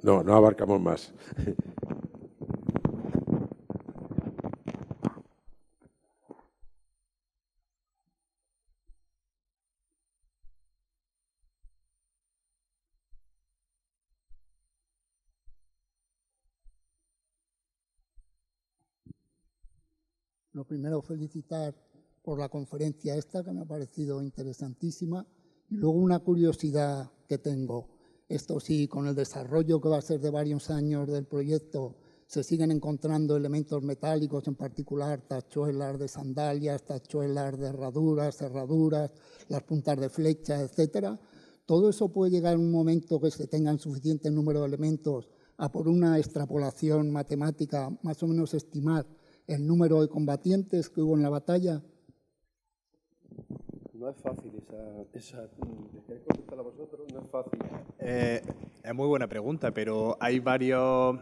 Speaker 4: no abarcamos más.
Speaker 6: Lo primero, felicitar por la conferencia esta, que me ha parecido interesantísima. Y luego una curiosidad que tengo. Esto sí, con el desarrollo que va a ser de varios años del proyecto, se siguen encontrando elementos metálicos, en particular tachuelas de sandalias, tachuelas de herraduras, cerraduras, las puntas de flecha, etcétera. Todo eso puede llegar en un momento que se tengan suficiente número de elementos a por una extrapolación matemática, más o menos estimar el número de combatientes que hubo en la batalla.
Speaker 2: No es fácil esa ¿queréis contestarla vosotros? No es fácil.
Speaker 3: Es muy buena pregunta, pero hay varios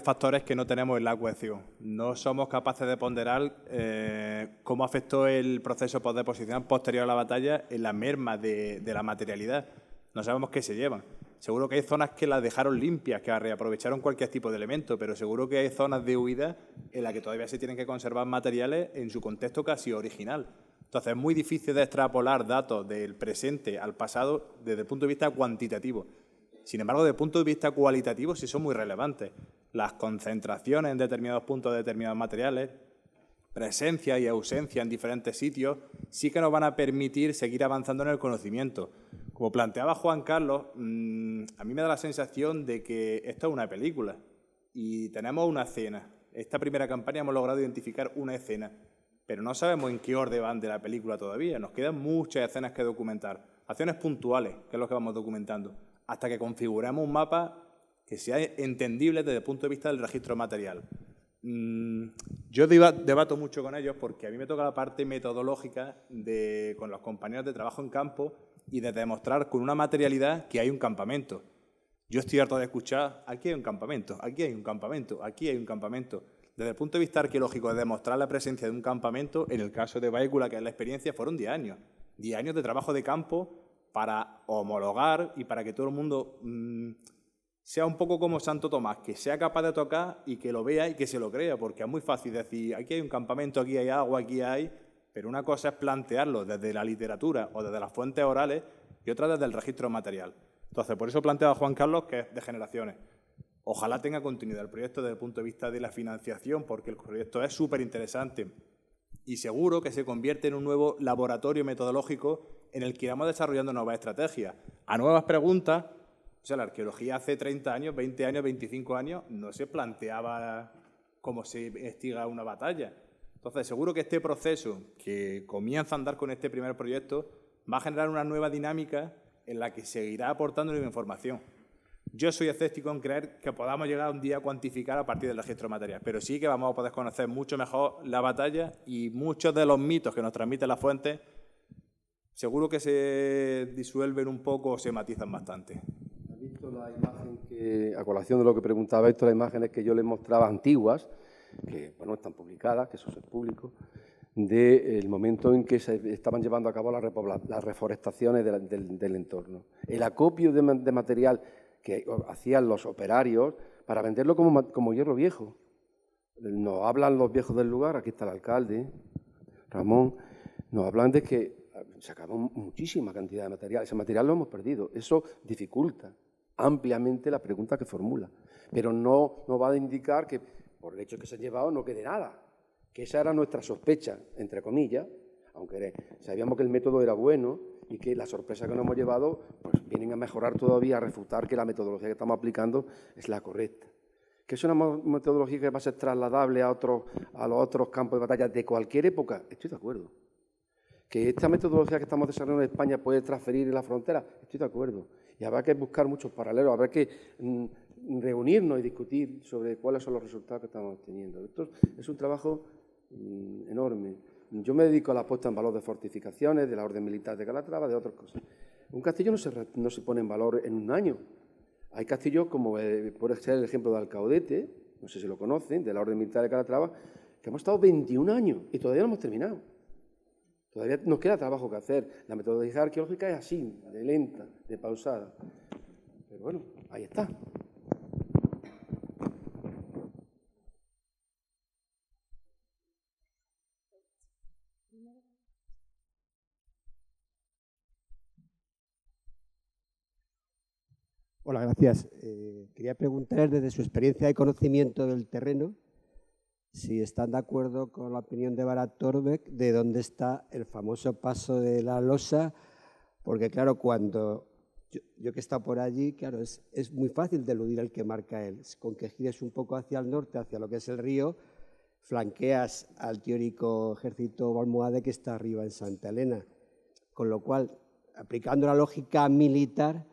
Speaker 3: factores que no tenemos en la ecuación. No somos capaces de ponderar cómo afectó el proceso de posición posterior a la batalla en la merma de la materialidad. No sabemos qué se llevan. Seguro que hay zonas que las dejaron limpias, que reaprovecharon cualquier tipo de elemento, pero seguro que hay zonas de huida en las que todavía se tienen que conservar materiales en su contexto casi original. Entonces, es muy difícil de extrapolar datos del presente al pasado desde el punto de vista cuantitativo. Sin embargo, desde el punto de vista cualitativo sí son muy relevantes. Las concentraciones en determinados puntos de determinados materiales, presencia y ausencia en diferentes sitios, sí que nos van a permitir seguir avanzando en el conocimiento. Como planteaba Juan Carlos, a mí me da la sensación de que esto es una película y tenemos una escena. Esta primera campaña hemos logrado identificar una escena, pero no sabemos en qué orden van de la película todavía. Nos quedan muchas escenas que documentar, acciones puntuales, que es lo que vamos documentando, hasta que configuremos un mapa que sea entendible desde el punto de vista del registro material. Yo debato mucho con ellos porque a mí me toca la parte metodológica con los compañeros de trabajo en campo y de demostrar con una materialidad que hay un campamento. Yo estoy harto de escuchar, aquí hay un campamento, aquí hay un campamento, aquí hay un campamento. Desde el punto de vista arqueológico, de demostrar la presencia de un campamento, en el caso de Baécula, que es la experiencia, fueron 10 años. 10 años de trabajo de campo para homologar y para que todo el mundo sea un poco como Santo Tomás, que sea capaz de tocar y que lo vea y que se lo crea, porque es muy fácil decir, aquí hay un campamento, aquí hay agua, aquí hay... Pero una cosa es plantearlo desde la literatura o desde las fuentes orales y otra desde el registro material. Entonces, por eso planteaba Juan Carlos que es de generaciones. Ojalá tenga continuidad el proyecto desde el punto de vista de la financiación, porque el proyecto es súper interesante y seguro que se convierte en un nuevo laboratorio metodológico en el que iremos desarrollando nuevas estrategias, a nuevas preguntas. O sea, la arqueología hace 30 años, 20 años, 25 años no se planteaba cómo se investiga una batalla. Entonces, seguro que este proceso que comienza a andar con este primer proyecto va a generar una nueva dinámica en la que seguirá aportando nueva información. Yo soy escéptico en creer que podamos llegar un día a cuantificar a partir del registro material, pero sí que vamos a poder conocer mucho mejor la batalla y muchos de los mitos que nos transmiten las fuentes seguro que se disuelven un poco o se matizan bastante.
Speaker 2: ¿Has visto la imagen que, a colación de lo que preguntaba esto, las imágenes que yo les mostraba antiguas, que bueno, están publicadas, que eso es público, del momento en que se estaban llevando a cabo las reforestaciones del entorno? El acopio de material que hacían los operarios para venderlo como hierro viejo. Nos hablan los viejos del lugar, aquí está el alcalde, Ramón, nos hablan de que se acabó muchísima cantidad de material. Ese material lo hemos perdido. Eso dificulta ampliamente la pregunta que formula. Pero no va a indicar que por el hecho que se ha llevado no quede nada. Que esa era nuestra sospecha, entre comillas, aunque sabíamos que el método era bueno y que la sorpresa que nos hemos llevado pues vienen a mejorar todavía, a refutar que la metodología que estamos aplicando es la correcta. Que es una metodología que va a ser trasladable a los otros campos de batalla de cualquier época, estoy de acuerdo. Que esta metodología que estamos desarrollando en España puede transferir en la frontera, estoy de acuerdo. Y habrá que buscar muchos paralelos, habrá que reunirnos y discutir sobre cuáles son los resultados que estamos obteniendo. Esto es un trabajo enorme. Yo me dedico a la puesta en valor de fortificaciones, de la Orden Militar de Calatrava, de otras cosas. Un castillo no se pone en valor en un año. Hay castillos como puede ser el ejemplo de Alcaudete, no sé si lo conocen, de la Orden Militar de Calatrava, que hemos estado 21 años y todavía no hemos terminado. Todavía nos queda trabajo que hacer. La metodología arqueológica es así, de lenta, de pausada. Pero bueno, ahí está.
Speaker 9: Hola, gracias. Quería preguntar desde su experiencia y conocimiento del terreno si están de acuerdo con la opinión de Barat-Torbeck de dónde está el famoso paso de la Losa, porque claro, cuando yo que he estado por allí, claro, es muy fácil de eludir el que marca él. Con que gires un poco hacia el norte, hacia lo que es el río, flanqueas al teórico ejército almohade que está arriba en Santa Elena. Con lo cual, aplicando la lógica militar,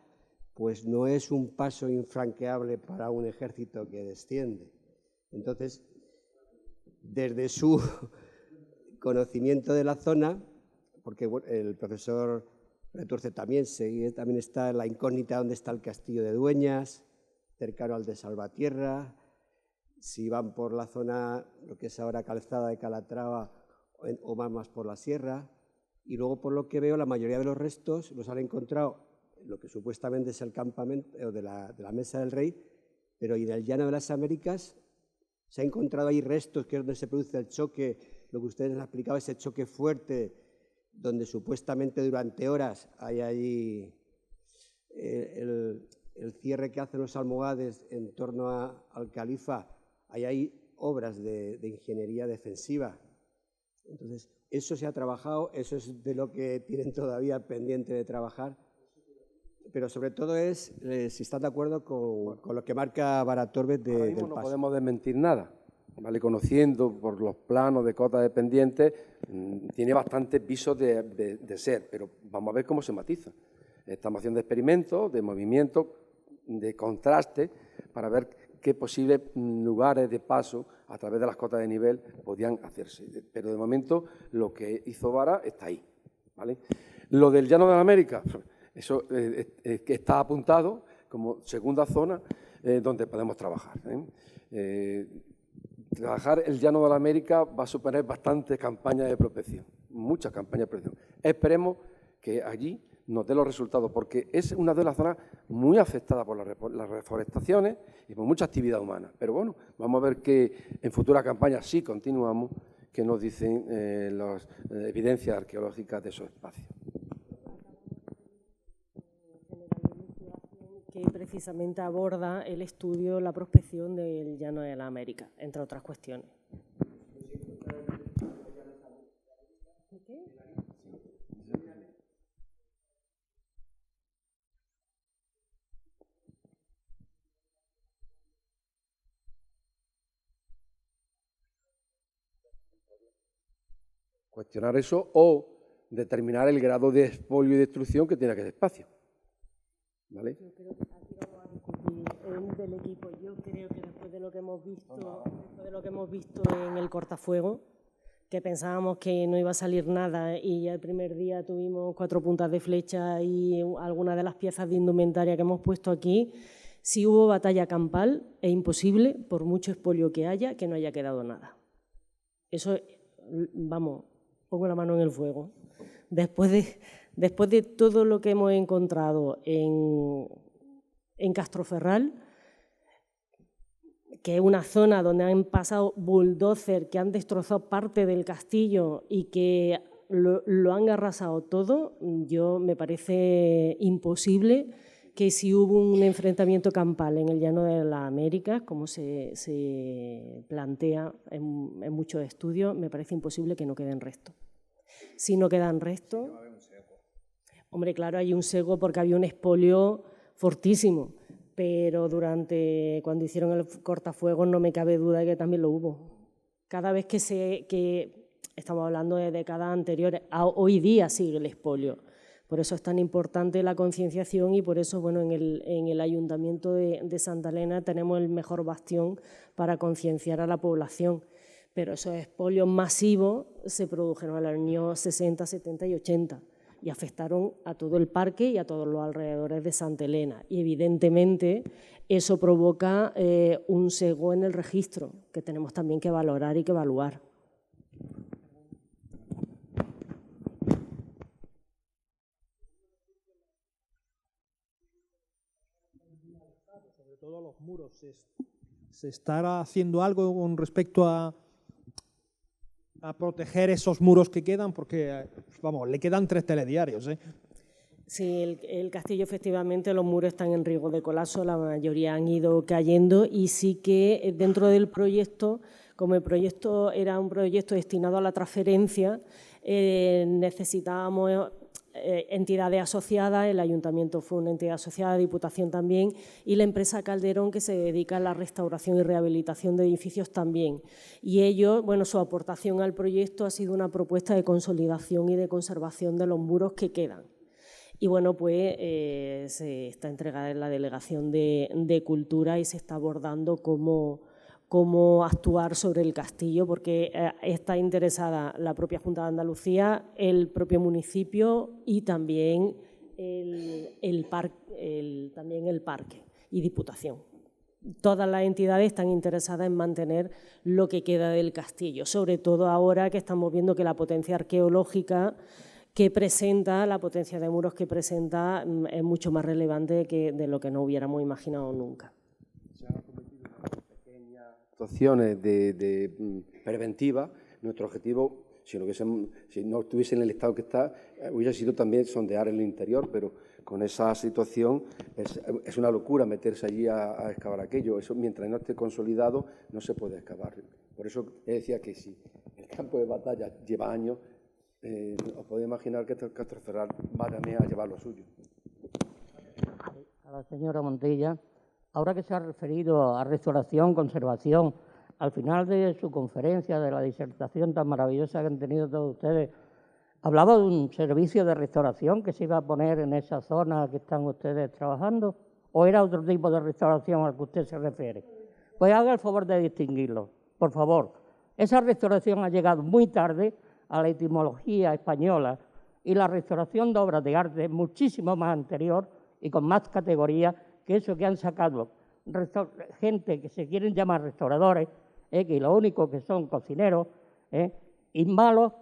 Speaker 9: pues no es un paso infranqueable para un ejército que desciende. Entonces, desde su conocimiento de la zona, porque el profesor Retuerce también está en la incógnita donde está el castillo de Dueñas, cercano al de Salvatierra. Si van por la zona, lo que es ahora Calzada de Calatrava, o más por la sierra. Y luego, por lo que veo, la mayoría de los restos los han encontrado en lo que supuestamente es el campamento de la Mesa del Rey, pero en el Llano de las Américas se ha encontrado ahí restos, que es donde se produce el choque, lo que ustedes han explicado, ese choque fuerte, donde supuestamente durante horas hay allí el cierre que hacen los almohades en torno al califa, hay ahí obras de ingeniería defensiva. Entonces, eso se ha trabajado, eso es de lo que tienen todavía pendiente de trabajar, pero sobre todo es si están de acuerdo con lo que marca Barat-Torbeck del paso.
Speaker 2: No podemos desmentir nada, ¿vale? Conociendo por los planos de cotas de pendientes, tiene bastantes visos de ser, pero vamos a ver cómo se matiza. Estamos haciendo experimentos de movimiento, de contraste, para ver qué posibles lugares de paso a través de las cotas de nivel podían hacerse. Pero de momento lo que hizo Vara está ahí, ¿vale? Lo del Llano de la América, eso que está apuntado como segunda zona donde podemos trabajar. Trabajar el Llano de la América va a suponer bastantes campañas de prospección, muchas campañas de prospección. Esperemos que allí nos dé los resultados, porque es una de las zonas muy afectadas por las reforestaciones y por mucha actividad humana. Pero bueno, vamos a ver que en futuras campañas sí continuamos, que nos dicen las evidencias arqueológicas de esos espacios.
Speaker 5: Que precisamente aborda el estudio, la prospección del Llano de la América, entre otras cuestiones.
Speaker 2: Cuestionar eso o determinar el grado de expolio y destrucción que tiene aquel espacio. ¿Vale?
Speaker 5: Yo creo que aquí vamos a discutir del equipo. Yo creo que después de lo que hemos visto en el cortafuego, que pensábamos que no iba a salir nada y ya el primer día tuvimos 4 puntas de flecha y algunas de las piezas de indumentaria que hemos puesto aquí, si hubo batalla campal, es imposible, por mucho expolio que haya, que no haya quedado nada. Eso, vamos, pongo la mano en el fuego. Después de todo lo que hemos encontrado en Castroferral, que es una zona donde han pasado bulldozers que han destrozado parte del castillo y que lo han arrasado todo, me parece imposible que si hubo un enfrentamiento campal en el Llano de las Américas, como se plantea en muchos estudios, me parece imposible que no queden restos. Si no quedan restos... Hombre, claro, hay un sego porque había un expolio fortísimo, pero cuando hicieron el cortafuegos no me cabe duda de que también lo hubo. Cada vez que estamos hablando de décadas anteriores, hoy día sigue el expolio. Por eso es tan importante la concienciación y por eso, bueno, en el Ayuntamiento de Santa Elena tenemos el mejor bastión para concienciar a la población. Pero esos expolios masivos se produjeron en los años 60, 70 y 80 y afectaron a todo el parque y a todos los alrededores de Santa Elena. Y evidentemente eso provoca un sesgo en el registro que tenemos también que valorar y que evaluar.
Speaker 10: Sobre todo los muros. ¿Se estará haciendo algo con respecto a proteger esos muros que quedan? Porque, vamos, le quedan 3 telediarios, ¿eh?
Speaker 5: Sí, el castillo efectivamente los muros están en riesgo de colapso, la mayoría han ido cayendo y sí que dentro del proyecto, Como el proyecto era un proyecto destinado a la transferencia, necesitábamos entidades asociadas, el ayuntamiento fue una entidad asociada, Diputación también, y la empresa Calderón, que se dedica a la restauración y rehabilitación de edificios también. Y ellos, bueno, su aportación al proyecto ha sido una propuesta de consolidación y de conservación de los muros que quedan. Y bueno, pues se está entregada en la Delegación de Cultura y se está abordando cómo actuar sobre el castillo, porque está interesada la propia Junta de Andalucía, el propio municipio y también el parque y Diputación. Todas las entidades están interesadas en mantener lo que queda del castillo, sobre todo ahora que estamos viendo que la potencia arqueológica que presenta, la potencia de muros que presenta, es mucho más relevante que de lo que no hubiéramos imaginado nunca.
Speaker 2: Situaciones preventivas, nuestro objetivo, si no estuviese en el estado que está, hubiera sido también sondear el interior, pero con esa situación es una locura meterse allí a excavar aquello. Eso, mientras no esté consolidado, no se puede excavar. Por eso decía que si el campo de batalla lleva años, os podéis imaginar que Castro Ferral va también a llevar lo suyo.
Speaker 11: A la señora Montilla. Ahora que se ha referido a restauración, conservación, al final de su conferencia, de la disertación tan maravillosa que han tenido todos ustedes, ¿hablaba de un servicio de restauración que se iba a poner en esa zona que están ustedes trabajando? ¿O era otro tipo de restauración al que usted se refiere? Pues haga el favor de distinguirlo, por favor. Esa restauración ha llegado muy tarde a la etimología española y la restauración de obras de arte es muchísimo más anterior y con más categoría que eso que han sacado gente que se quieren llamar restauradores, que lo único que son cocineros, y malos,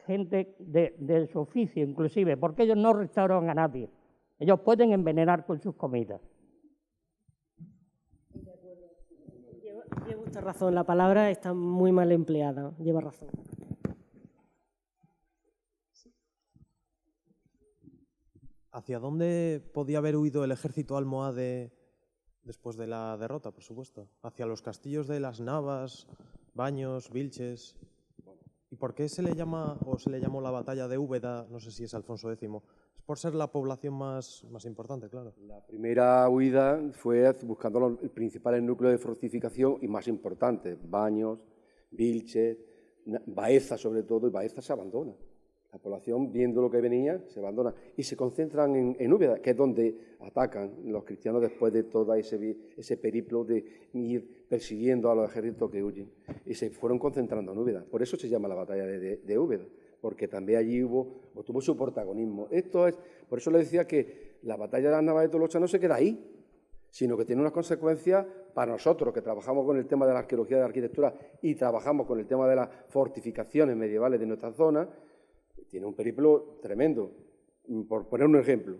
Speaker 11: gente de su oficio inclusive, porque ellos no restauran a nadie. Ellos pueden envenenar con sus comidas.
Speaker 5: Lleva usted razón, la palabra está muy mal empleada, lleva razón.
Speaker 12: ¿Hacia dónde podía haber huido el ejército almohade después de la derrota, por supuesto? ¿Hacia los castillos de las Navas, Baños, Vilches? ¿Y por qué se le llama, o se le llamó la batalla de Úbeda, no sé si es Alfonso X? Es por ser la población más importante, claro.
Speaker 2: La primera huida fue buscando los principales núcleos de fortificación y más importantes, Baños, Vilches, Baeza sobre todo, y Baeza se abandona. La población, viendo lo que venía, se abandona y se concentran en Úbeda, que es donde atacan los cristianos después de todo ese periplo de ir persiguiendo a los ejércitos que huyen. Y se fueron concentrando en Úbeda. Por eso se llama la batalla de Úbeda, porque también allí tuvo su protagonismo. Por eso le decía que la batalla de las Navas de Tolosa no se queda ahí, sino que tiene unas consecuencias para nosotros, que trabajamos con el tema de la arqueología y de la arquitectura y trabajamos con el tema de las fortificaciones medievales de nuestra zona. Tiene un periplo tremendo. Por poner un ejemplo,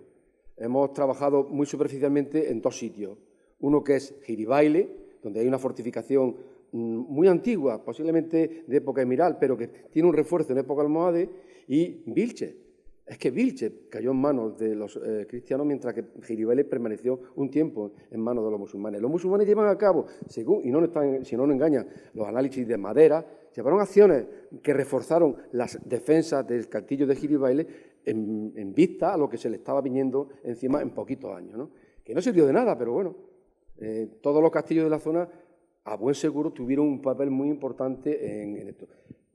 Speaker 2: hemos trabajado muy superficialmente en dos sitios. Uno que es Giribaile, donde hay una fortificación muy antigua, posiblemente de época emiral, pero que tiene un refuerzo en época almohade, y Vilches. Es que Vilches cayó en manos de los cristianos, mientras que Giribaile permaneció un tiempo en manos de los musulmanes. Los musulmanes llevan a cabo, si no nos engañan, los análisis de madera, llevaron acciones que reforzaron las defensas del castillo de Giribaile en vista a lo que se le estaba viniendo encima en poquitos años, ¿no? Que no sirvió de nada, pero bueno, todos los castillos de la zona, a buen seguro, tuvieron un papel muy importante en esto.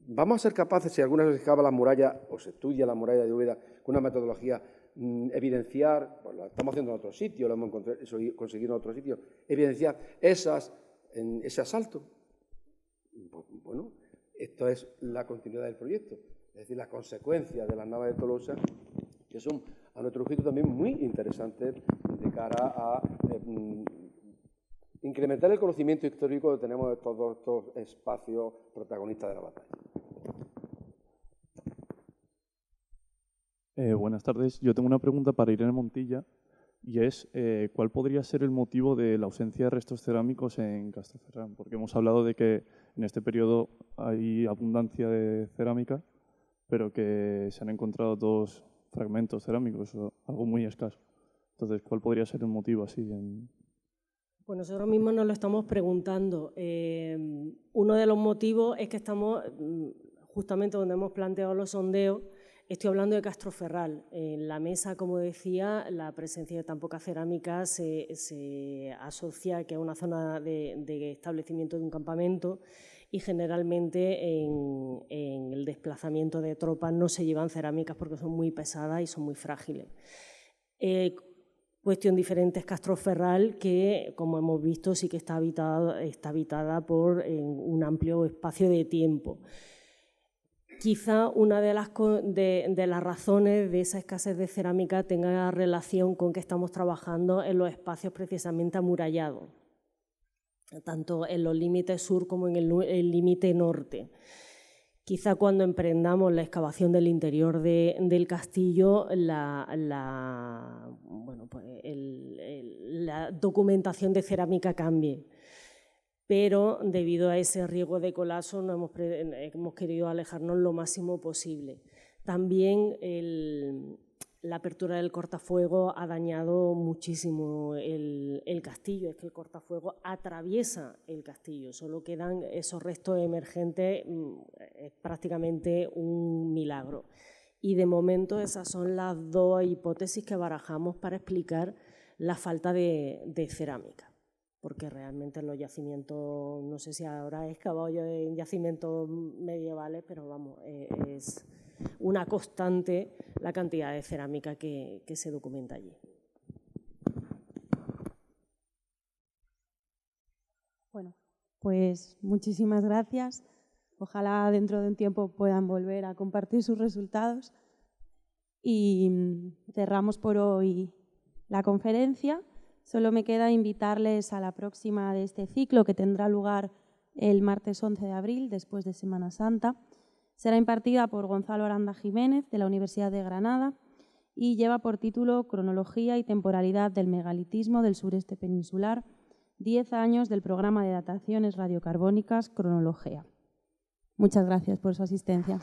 Speaker 2: Vamos a ser capaces, si alguna vez se excava las murallas o se estudia la muralla de Úbeda con una metodología, evidenciar, pues lo estamos haciendo en otro sitio, lo hemos conseguido en otro sitio, evidenciar ese asalto. Pues, bueno, esto es la continuidad del proyecto, es decir, las consecuencias de las Navas de Tolosa, que son, a nuestro juicio, también muy interesantes de cara a incrementar el conocimiento histórico que tenemos de todos estos espacios protagonistas de la batalla.
Speaker 13: Buenas tardes. Yo tengo una pregunta para Irene Montilla y es ¿cuál podría ser el motivo de la ausencia de restos cerámicos en Castellferrán? Porque hemos hablado de que en este periodo hay abundancia de cerámica, pero que se han encontrado 2 fragmentos cerámicos, algo muy escaso. Entonces, ¿cuál podría ser el motivo así?
Speaker 5: Pues nosotros mismos nos lo estamos preguntando. Uno de los motivos es que estamos, justamente donde hemos planteado los sondeos, estoy hablando de Castroferral. En la mesa, como decía, la presencia de tan poca cerámica se asocia que es una zona de establecimiento de un campamento y generalmente en el desplazamiento de tropas no se llevan cerámicas porque son muy pesadas y son muy frágiles. Cuestión diferente es Castroferral, que, como hemos visto, sí que está habitada por un amplio espacio de tiempo. Quizá una de las razones de esa escasez de cerámica tenga relación con que estamos trabajando en los espacios precisamente amurallados, tanto en los límites sur como en el límite norte. Quizá cuando emprendamos la excavación del interior del castillo, la documentación de cerámica cambie. Pero debido a ese riesgo de colapso hemos querido alejarnos lo máximo posible. También la apertura del cortafuego ha dañado muchísimo el castillo. Es que el cortafuego atraviesa el castillo, solo quedan esos restos emergentes, es prácticamente un milagro. Y de momento esas son las dos hipótesis que barajamos para explicar la falta de cerámica. Porque realmente en los yacimientos, no sé si ahora he excavado yo en yacimientos medievales, pero vamos, es una constante la cantidad de cerámica que se documenta allí.
Speaker 1: Bueno, pues muchísimas gracias. Ojalá dentro de un tiempo puedan volver a compartir sus resultados. Y cerramos por hoy la conferencia. Solo me queda invitarles a la próxima de este ciclo, que tendrá lugar el martes 11 de abril, después de Semana Santa. Será impartida por Gonzalo Aranda Jiménez, de la Universidad de Granada, y lleva por título Cronología y temporalidad del megalitismo del sureste peninsular, 10 años del programa de dataciones radiocarbónicas Cronologea. Muchas gracias por su asistencia.